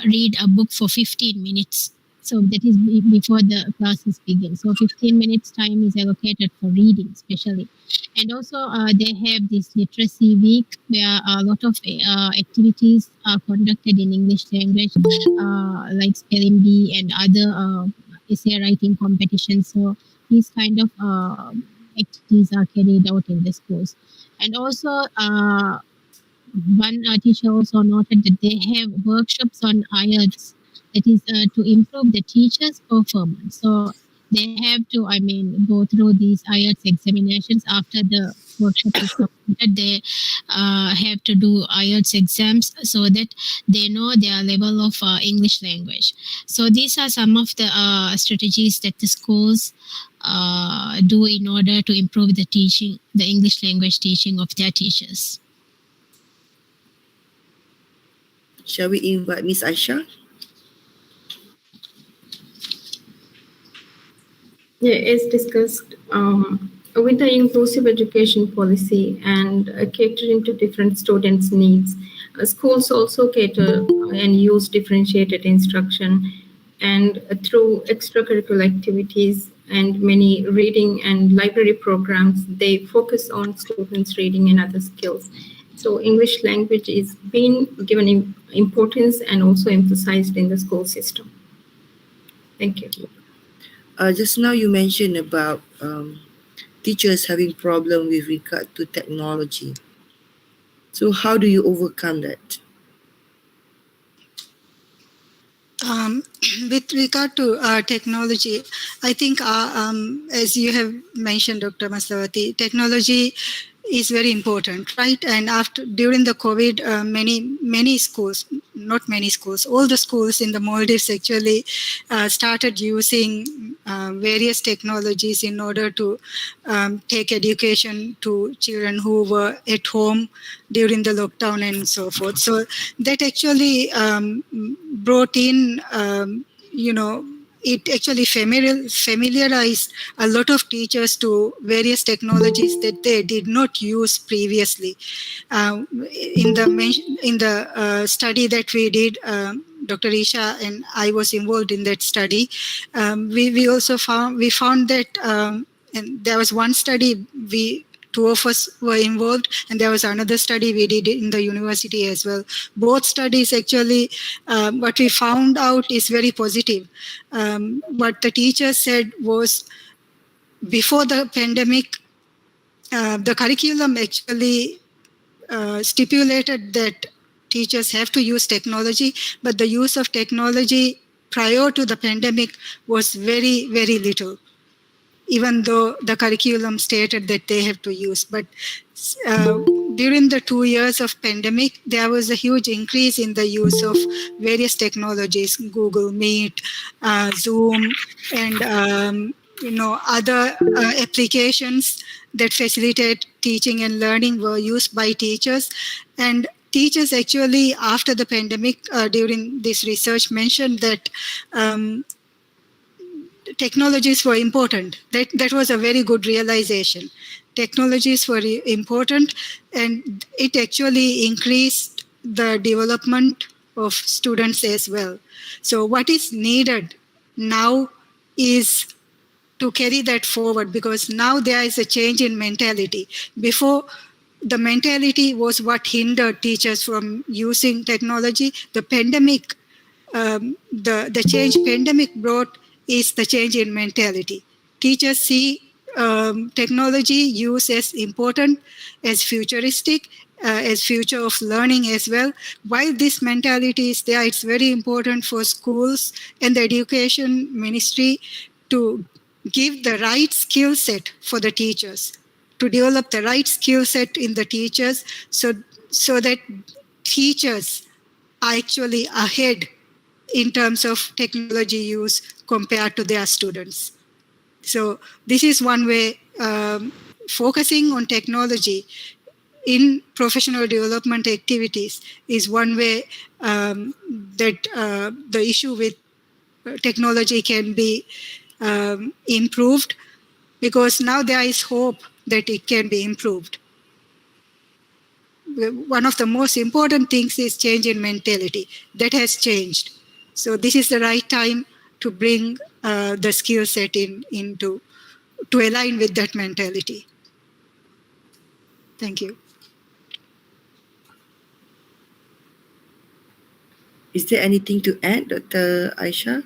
read a book for 15 minutes. So that is before the classes begin. So 15 minutes time is allocated for reading especially. And also they have this literacy week where a lot of activities are conducted in English language, like spelling bee and other essay writing competitions. So these kind of activities are carried out in the schools. And also one teacher also noted that they have workshops on IELTS, that is to improve the teachers' performance. So they have to, go through these IELTS examinations after the workshop is completed. They have to do IELTS exams so that they know their level of English language. So these are some of the strategies that the schools do in order to improve the English language teaching of their teachers. Shall we invite Miss Aisha? Yeah, as discussed, with the inclusive education policy and catering to different students' needs, schools also cater and use differentiated instruction, and through extracurricular activities and many reading and library programs, they focus on students' reading and other skills. So English language is being given importance and also emphasized in the school system. Thank you. Just now you mentioned about teachers having problem with regard to technology. So how do you overcome that? With regard to technology, I think as you have mentioned, Dr. Masawati, technology is very important, right? And during the COVID, many schools, not many schools, all the schools in the Maldives actually started using various technologies in order to take education to children who were at home during the lockdown and so forth. So that actually brought in, it actually familiarized a lot of teachers to various technologies that they did not use previously. In the study that we did, Dr. Isha and I was involved in that study. We also found that, and there was one study two of us were involved, and there was another study we did in the university as well. Both studies actually, what we found out is very positive. What the teachers said was, before the pandemic, the curriculum actually stipulated that teachers have to use technology, but the use of technology prior to the pandemic was very, very little, even though the curriculum stated that they have to use. But during the 2 years of pandemic, there was a huge increase in the use of various technologies, Google Meet, Zoom, and other applications that facilitate teaching and learning were used by teachers. And teachers actually, after the pandemic, during this research, mentioned that technologies were important. That was a very good realization. Technologies were important, and it actually increased the development of students as well. So what is needed now is to carry that forward, because now there is a change in mentality. Before, the mentality was what hindered teachers from using technology. The pandemic, the change pandemic brought is the change in mentality. Teachers see technology use as important, as futuristic, as future of learning as well. While this mentality is there, it's very important for schools and the education ministry to give the right skill set for the teachers, to develop the right skill set in the teachers, so that teachers are actually ahead in terms of technology use compared to their students. So this is one way. Focusing on technology in professional development activities is one way that the issue with technology can be improved, because now there is hope that it can be improved. One of the most important things is change in mentality. That has changed. So this is the right time to bring the skill set to align with that mentality. Thank you. Is there anything to add, Dr. Aisha?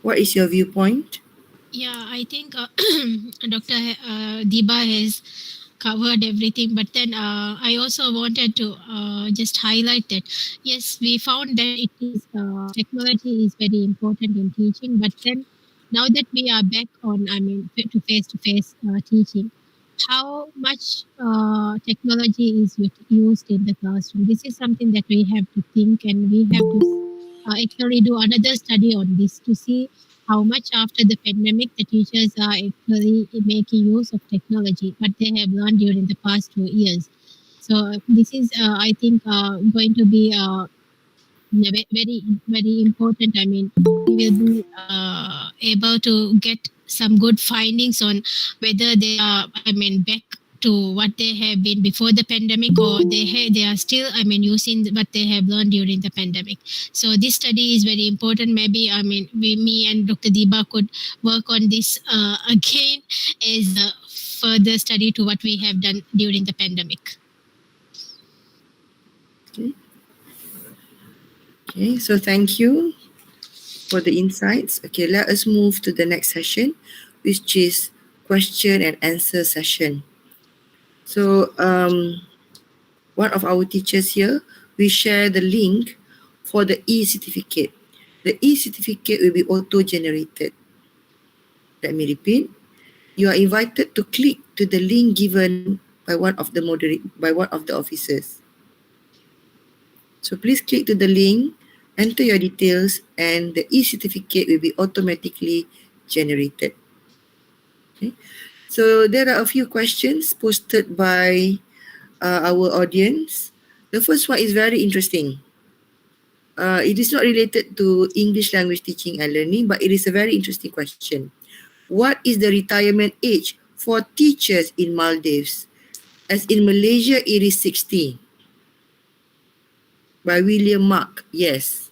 What is your viewpoint? Yeah, I think Dr. Diba has covered everything, but then I also wanted to just highlight that yes, we found that it is technology is very important in teaching, but then now that we are back on, I mean, to face-to-face teaching, how much technology is used in the classroom? This is something that we have to think, and we have to actually do another study on this to see how much after the pandemic the teachers are actually making use of technology, what they have learned during the past 2 years. So this is, I think, going to be very, very important. I mean, we will be able to get some good findings on whether they are, I mean, back to what they have been before the pandemic, or they are still, I mean, using what they have learned during the pandemic. So this study is very important. Maybe, I mean, me and Dr. Diba could work on this again as a further study to what we have done during the pandemic. Okay, so thank you for the insights. Okay, let us move to the next session, which is question and answer session. So one of our teachers here, we share the link for the e-certificate. The e-certificate will be auto-generated. Let me repeat. You are invited to click to the link given by one of the officers. So please click to the link, enter your details, and the e-certificate will be automatically generated. Okay. So there are a few questions posted by our audience. The first one is very interesting. It is not related to English language teaching and learning, but it is a very interesting question. What is the retirement age for teachers in Maldives? As in Malaysia, it is 60. By William Mark, yes.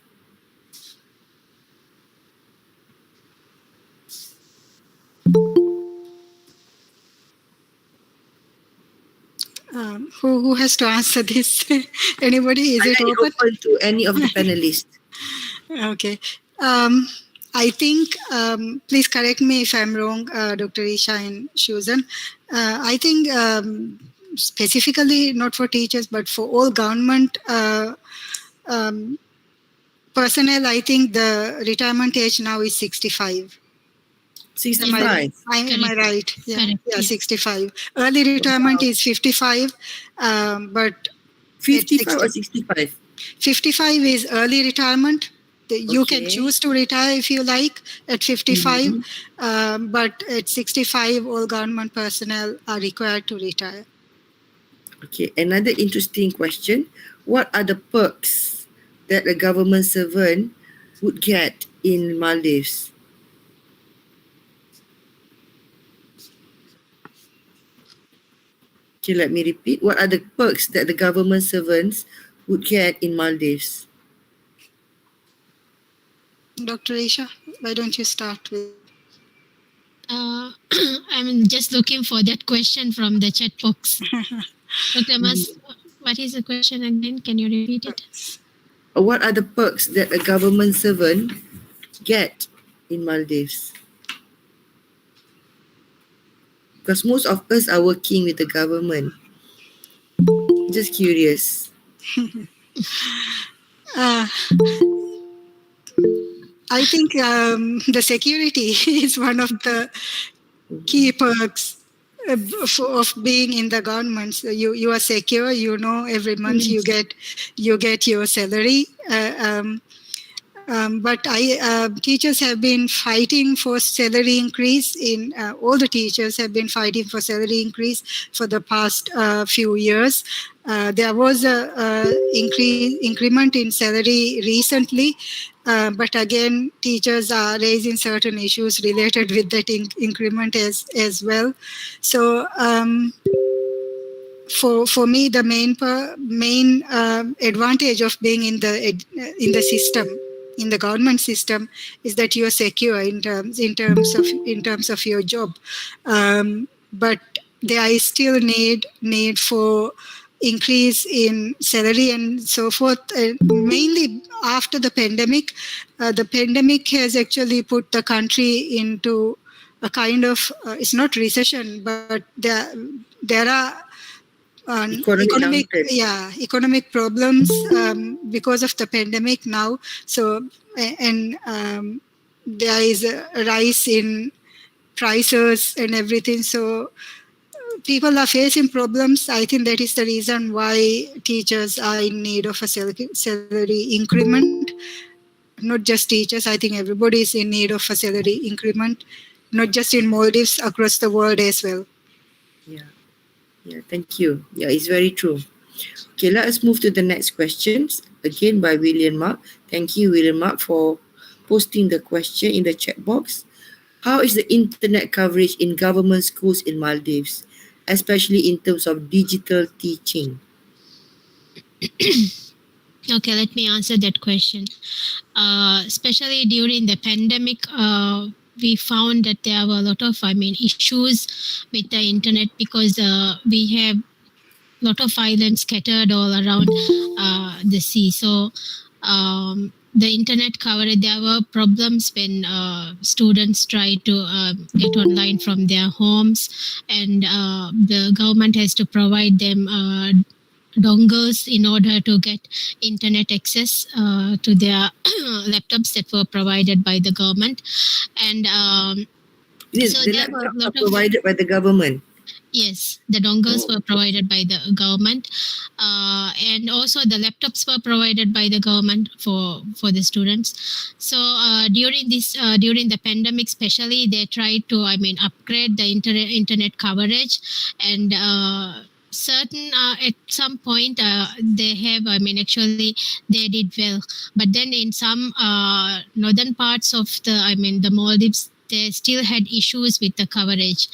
Who has to answer this? Anybody? Is it open? Open to any of the panelists. Okay. I think, please correct me if I'm wrong, Dr. Isha and Susan. I think specifically not for teachers, but for all government personnel, I think the retirement age now is 65. 65. Am I right? Yeah, Correct, yeah, yes. 65. Early retirement is 55, but 55 or 65? 55 is early retirement. You can choose to retire if you like at 55, but at 65, all government personnel are required to retire. Okay, another interesting question. What are the perks that a government servant would get in Maldives? Okay, let me repeat. What are the perks that the government servants would get in Maldives? Dr. Isha, why don't you start with? I'm just looking for that question from the chat box. Dr. Mas, what is the question again? Can you repeat it? What are the perks that a government servant get in Maldives? Because most of us are working with the government. Just curious. I think the security is one of the key perks of being in the government. So you are secure. You know, every month you get your salary. But teachers have been fighting for salary increase. All the teachers have been fighting for salary increase for the past few years. There was a increment in salary recently, but again, teachers are raising certain issues related with that increment as well. So for me, the main advantage of being in the system, in the government system, is that you are secure in terms of your job. But there is still need for increase in salary and so forth, mainly after the pandemic. The pandemic has actually put the country into a kind of it's not recession, but there are economic problems because of the pandemic now. So and there is a rise in prices and everything. So people are facing problems. I think that is the reason why teachers are in need of a salary increment. Not just teachers. I think everybody is in need of a salary increment, not just in Maldives, across the world as well. Yeah, thank you. Yeah, it's very true. Okay, let us move to the next questions. Again by William Mark. Thank you, William Mark, for posting the question in the chat box. How is the internet coverage in government schools in Maldives, especially in terms of digital teaching? Okay, let me answer that question. Especially during the pandemic, we found that there were a lot of, issues with the internet because we have a lot of islands scattered all around the sea. So the internet coverage, there were problems when students tried to get online from their homes, and the government has to provide them dongles in order to get internet access to their laptops that were provided by the government. And so the laptops are provided by the government? Yes, the dongles were provided by the government, and also the laptops were provided by the government for the students. So during the pandemic, especially, they tried to upgrade the internet coverage, and certain at some point they have actually they did well, but then in some northern parts of the Maldives, they still had issues with the coverage.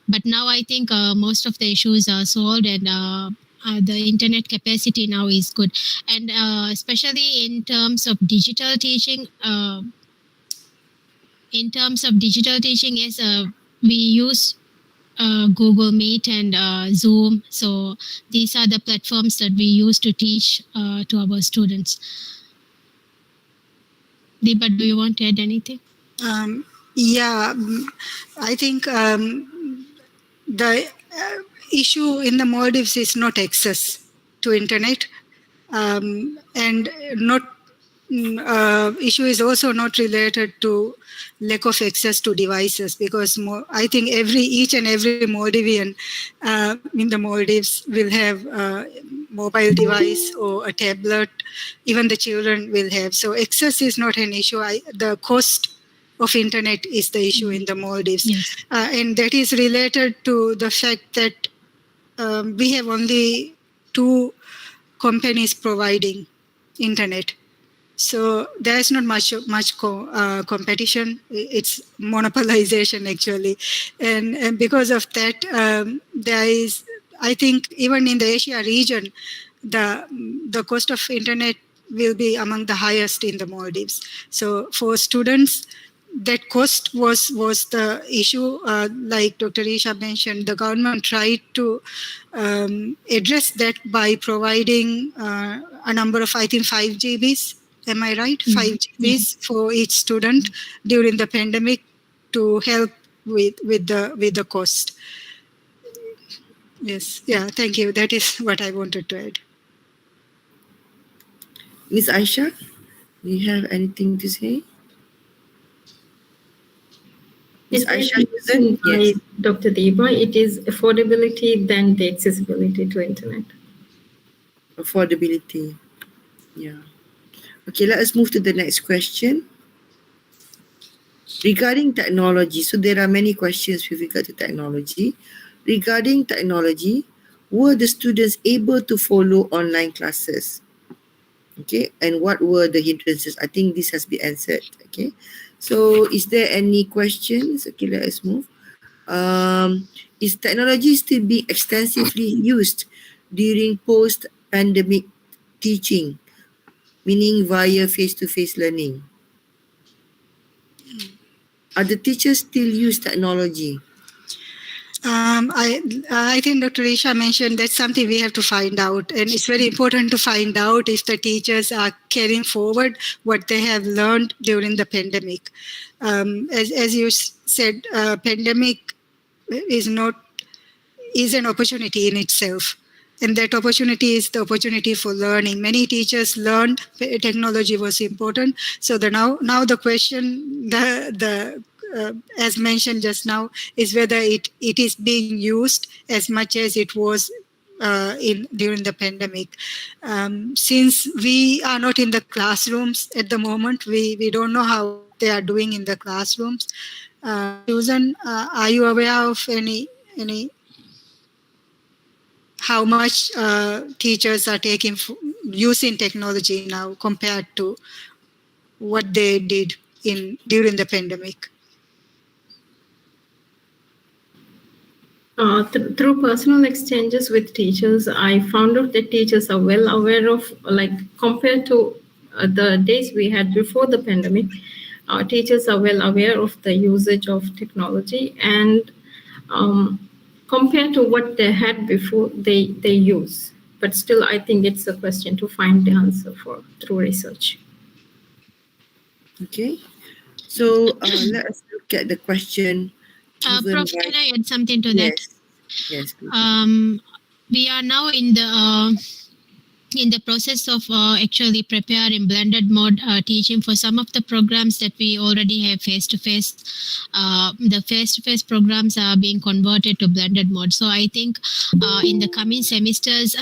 But now I think most of the issues are solved, and the internet capacity now is good. And especially in terms of digital teaching, yes, we use Google Meet and Zoom. So these are the platforms that we use to teach to our students. Deepa, do you want to add anything? Yeah, I think the issue in the Maldives is not access to internet, and not issue is also not related to lack of access to devices, because I think each and every Maldivian in the Maldives will have a mobile device or a tablet. Even the children will have. So access is not an issue. The cost of internet is the issue in the Maldives. Yes. And that is related to the fact that we have only 2 companies providing internet. So there is not much competition. It's monopolization actually, and because of that, there is, I think, even in the Asia region, the cost of internet will be among the highest in the Maldives. So for students, that cost was the issue. Like Dr. Isha mentioned, the government tried to address that by providing a number of, I think, 5 GBs. Am I right? 5 GBs for each student during the pandemic to help with the cost. Yes. Yeah. Thank you. That is what I wanted to add. Ms. Aisha, do you have anything to say? Ms. Aisha, yes. Dr. Deba, it is affordability than the accessibility to internet. Affordability. Yeah. Okay, let us move to the next question. Regarding technology, so there are many questions with regard to technology. Regarding technology, were the students able to follow online classes? Okay, and what were the hindrances? I think this has been answered. Okay, so is there any questions? Okay, let us move. Is technology still being extensively used during post-pandemic teaching, meaning via face-to-face learning? Are the teachers still use technology? I think Dr. Isha mentioned that's something we have to find out, and it's very important to find out if the teachers are carrying forward what they have learned during the pandemic. As you said, pandemic is an opportunity in itself. And that opportunity is the opportunity for learning. Many teachers learned technology was important. So now the question, as mentioned just now, is whether it is being used as much as it was during the pandemic. Since we are not in the classrooms at the moment, we don't know how they are doing in the classrooms. Susan, are you aware of any how much teachers are using technology now compared to what they did during the pandemic? Through personal exchanges with teachers, I found out that teachers are well aware of, compared to the days we had before the pandemic, teachers are well aware of the usage of technology, and compared to what they had before, they use. But still, I think it's a question to find the answer through research. Okay. So let us look at the question. Prof, can I add something to that? Yes. Please. We are now in the process of actually preparing blended mode teaching for some of the programs that we already have face-to-face. The face-to-face programs are being converted to blended mode. So I think in the coming semesters,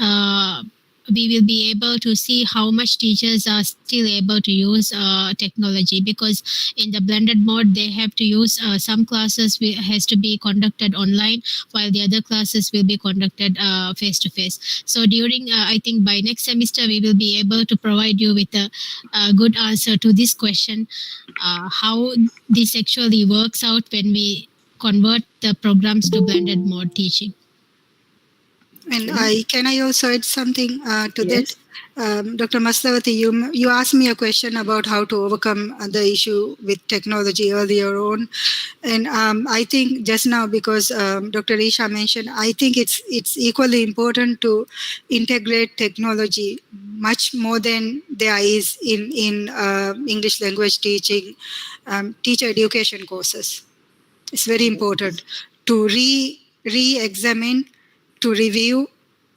we will be able to see how much teachers are still able to use technology, because in the blended mode, they have to use some classes has to be conducted online, while the other classes will be conducted face-to-face. So during, I think by next semester, we will be able to provide you with a good answer to this question, how this actually works out when we convert the programs to blended mode teaching. And can I also add something to Yes. that? Dr. Maslavati, you asked me a question about how to overcome the issue with technology earlier on. And I think just now, because Dr. Isha mentioned, I think it's equally important to integrate technology much more than there is in English language teaching, teacher education courses. It's very important to re-examine, to review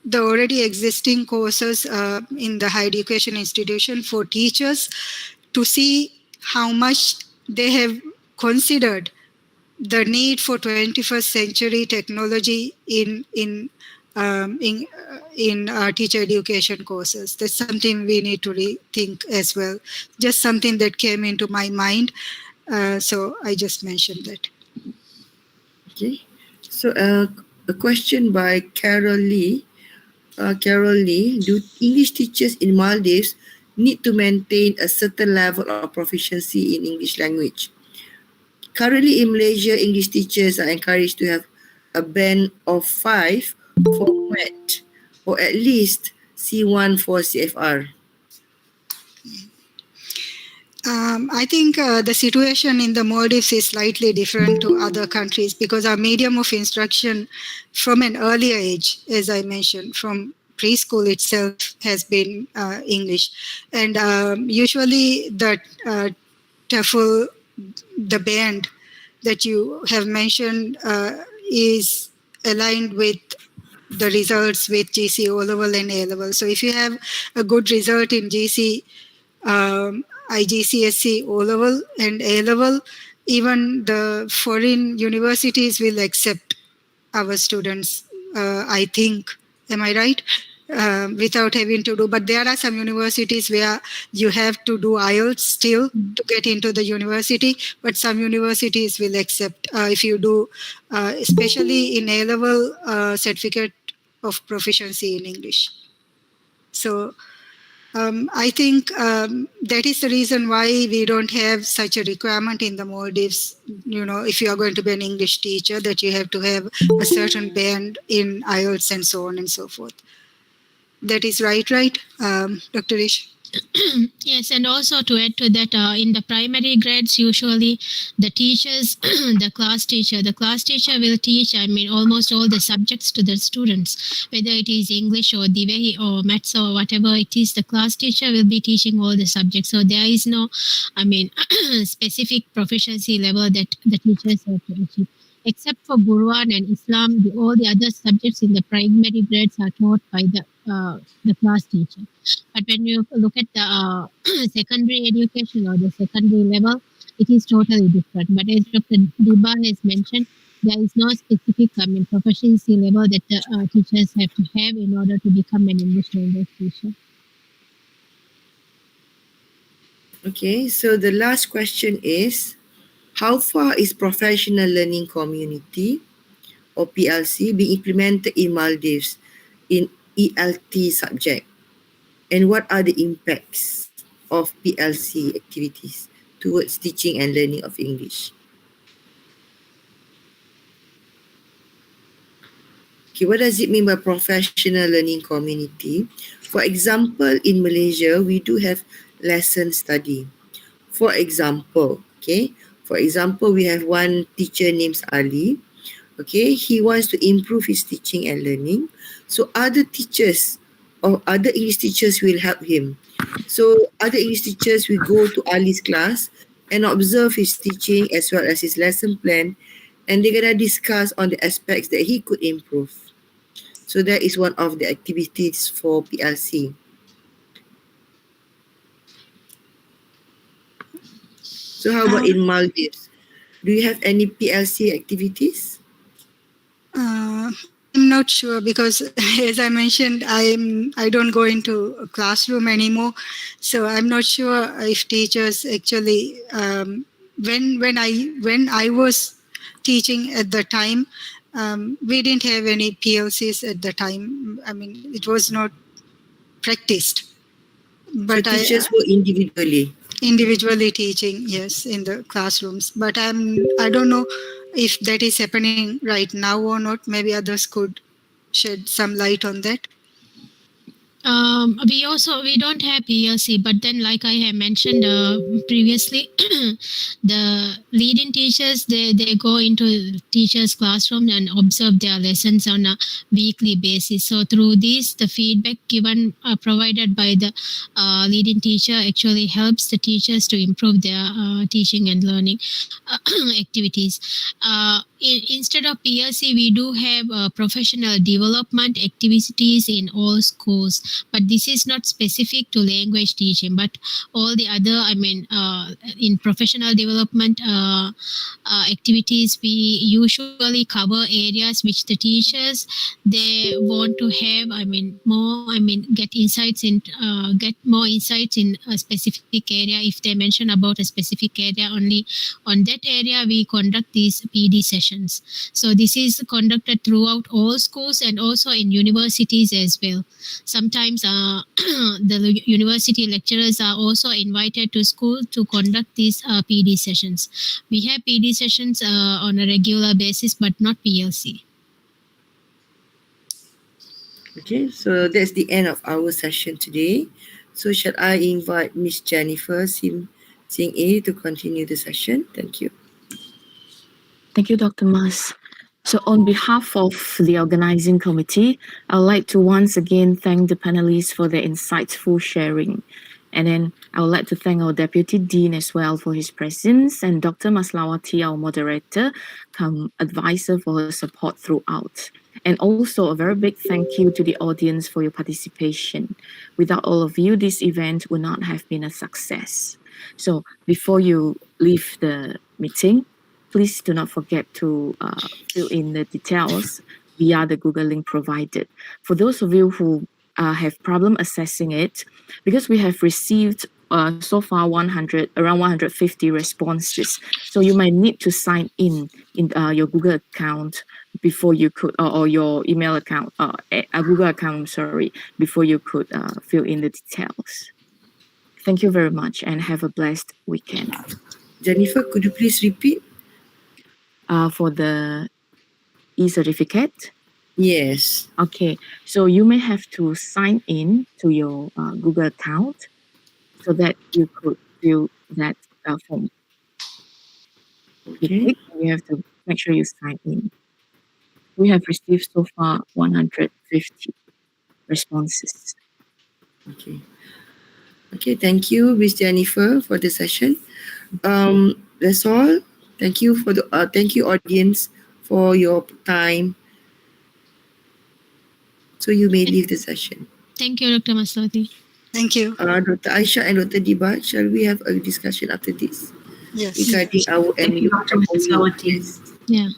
the already existing courses in the higher education institution for teachers, to see how much they have considered the need for 21st century technology in teacher education courses. That's something we need to rethink as well. Just something that came into my mind, so I just mentioned that. Okay. So a question by Carol Lee. Do English teachers in Maldives need to maintain a certain level of proficiency in English language? Currently in Malaysia, English teachers are encouraged to have a band of 5 for WET, or at least C1 for CFR. I think the situation in the Maldives is slightly different to other countries, because our medium of instruction from an earlier age, as I mentioned, from preschool itself has been English. And usually the TEFL, the band that you have mentioned is aligned with the results with GC O-level and A-level. So if you have a good result in GC, IGCSE O-level and A-level, even the foreign universities will accept our students, I think. Am I right? Without having to do, but there are some universities where you have to do IELTS still to get into the university, but some universities will accept if you do, especially in A-level, certificate of proficiency in English. So I think that is the reason why we don't have such a requirement in the Maldives. You know, if you are going to be an English teacher, that you have to have a certain band in IELTS and so on and so forth. That is right, Dr. Ish? Yes, and also to add to that, in the primary grades, usually the teachers, the class teacher will teach, almost all the subjects to the students, whether it is English or Divehi or Maths or whatever it is, the class teacher will be teaching all the subjects. So there is no, specific proficiency level that the teachers have to achieve. Except for Quran and Islam, all the other subjects in the primary grades are taught by the class teacher. But when you look at the secondary education or the secondary level, it is totally different. But as Dr. Diba has mentioned, there is no specific proficiency level that the teachers have to have in order to become an English language teacher. Okay, so the last question is, how far is professional learning community or PLC being implemented in Maldives in ELT subject? And what are the impacts of PLC activities towards teaching and learning of English? Okay, what does it mean by professional learning community? For example, in Malaysia, we do have lesson study. For example, we have one teacher named Ali. Okay, he wants to improve his teaching and learning. So other teachers or other English teachers will help him. So other English teachers will go to Ali's class and observe his teaching as well as his lesson plan, and they're gonna discuss on the aspects that he could improve. So that is one of the activities for PLC. So how about in Maldives? Do you have any PLC activities? I'm not sure because, as I mentioned, I don't go into a classroom anymore, so I'm not sure if teachers actually when I was teaching at the time, we didn't have any PLCs at the time. It was not practiced. But so teachers were individually teaching, yes, in the classrooms. But I don't know if that is happening right now or not. Maybe others could shed some light on that. We don't have PLC, but then like I have mentioned previously, the leading teachers, they go into teachers' classroom and observe their lessons on a weekly basis. So through this, the feedback given provided by the leading teacher actually helps the teachers to improve their teaching and learning activities. Instead of PLC, we do have professional development activities in all schools, but this is not specific to language teaching, but all the other, in professional development activities, we usually cover areas which the teachers, they want to have, get more insights in a specific area. If they mention about a specific area, only on that area we conduct these PD sessions. So this is conducted throughout all schools and also in universities as well. Sometimes the university lecturers are also invited to school to conduct these PD sessions. We have PD sessions on a regular basis, but not PLC. Okay, so that's the end of our session today. So shall I invite Miss Jennifer Singh A to continue the session? Thank you. Thank you, Dr. Mas. So on behalf of the organizing committee, I would like to once again thank the panelists for their insightful sharing. And then I would like to thank our Deputy Dean as well for his presence, and Dr. Maslawati, our moderator, advisor, for her support throughout. And also a very big thank you to the audience for your participation. Without all of you, this event would not have been a success. So before you leave the meeting, please do not forget to fill in the details via the Google link provided. For those of you who have problem accessing it, because we have received so far around 150 responses, so you might need to sign in your Google account before you could, or your email account, a Google account, sorry, before you could fill in the details. Thank you very much and have a blessed weekend. Jennifer, could you please repeat? For the e-certificate? Yes. Okay, so you may have to sign in to your Google account so that you could fill that form. Okay. You have to make sure you sign in. We have received so far 150 responses. Okay. Okay, thank you, Ms. Jennifer, for the session. That's all. Thank you for the thank you, audience, for your time. So you may leave the session. Thank you, Dr. Maswati. Thank you. Dr. Aisha and Dr. Diba, shall we have a discussion after this Yes. regarding our Thank you, Dr. Maswati. Yeah.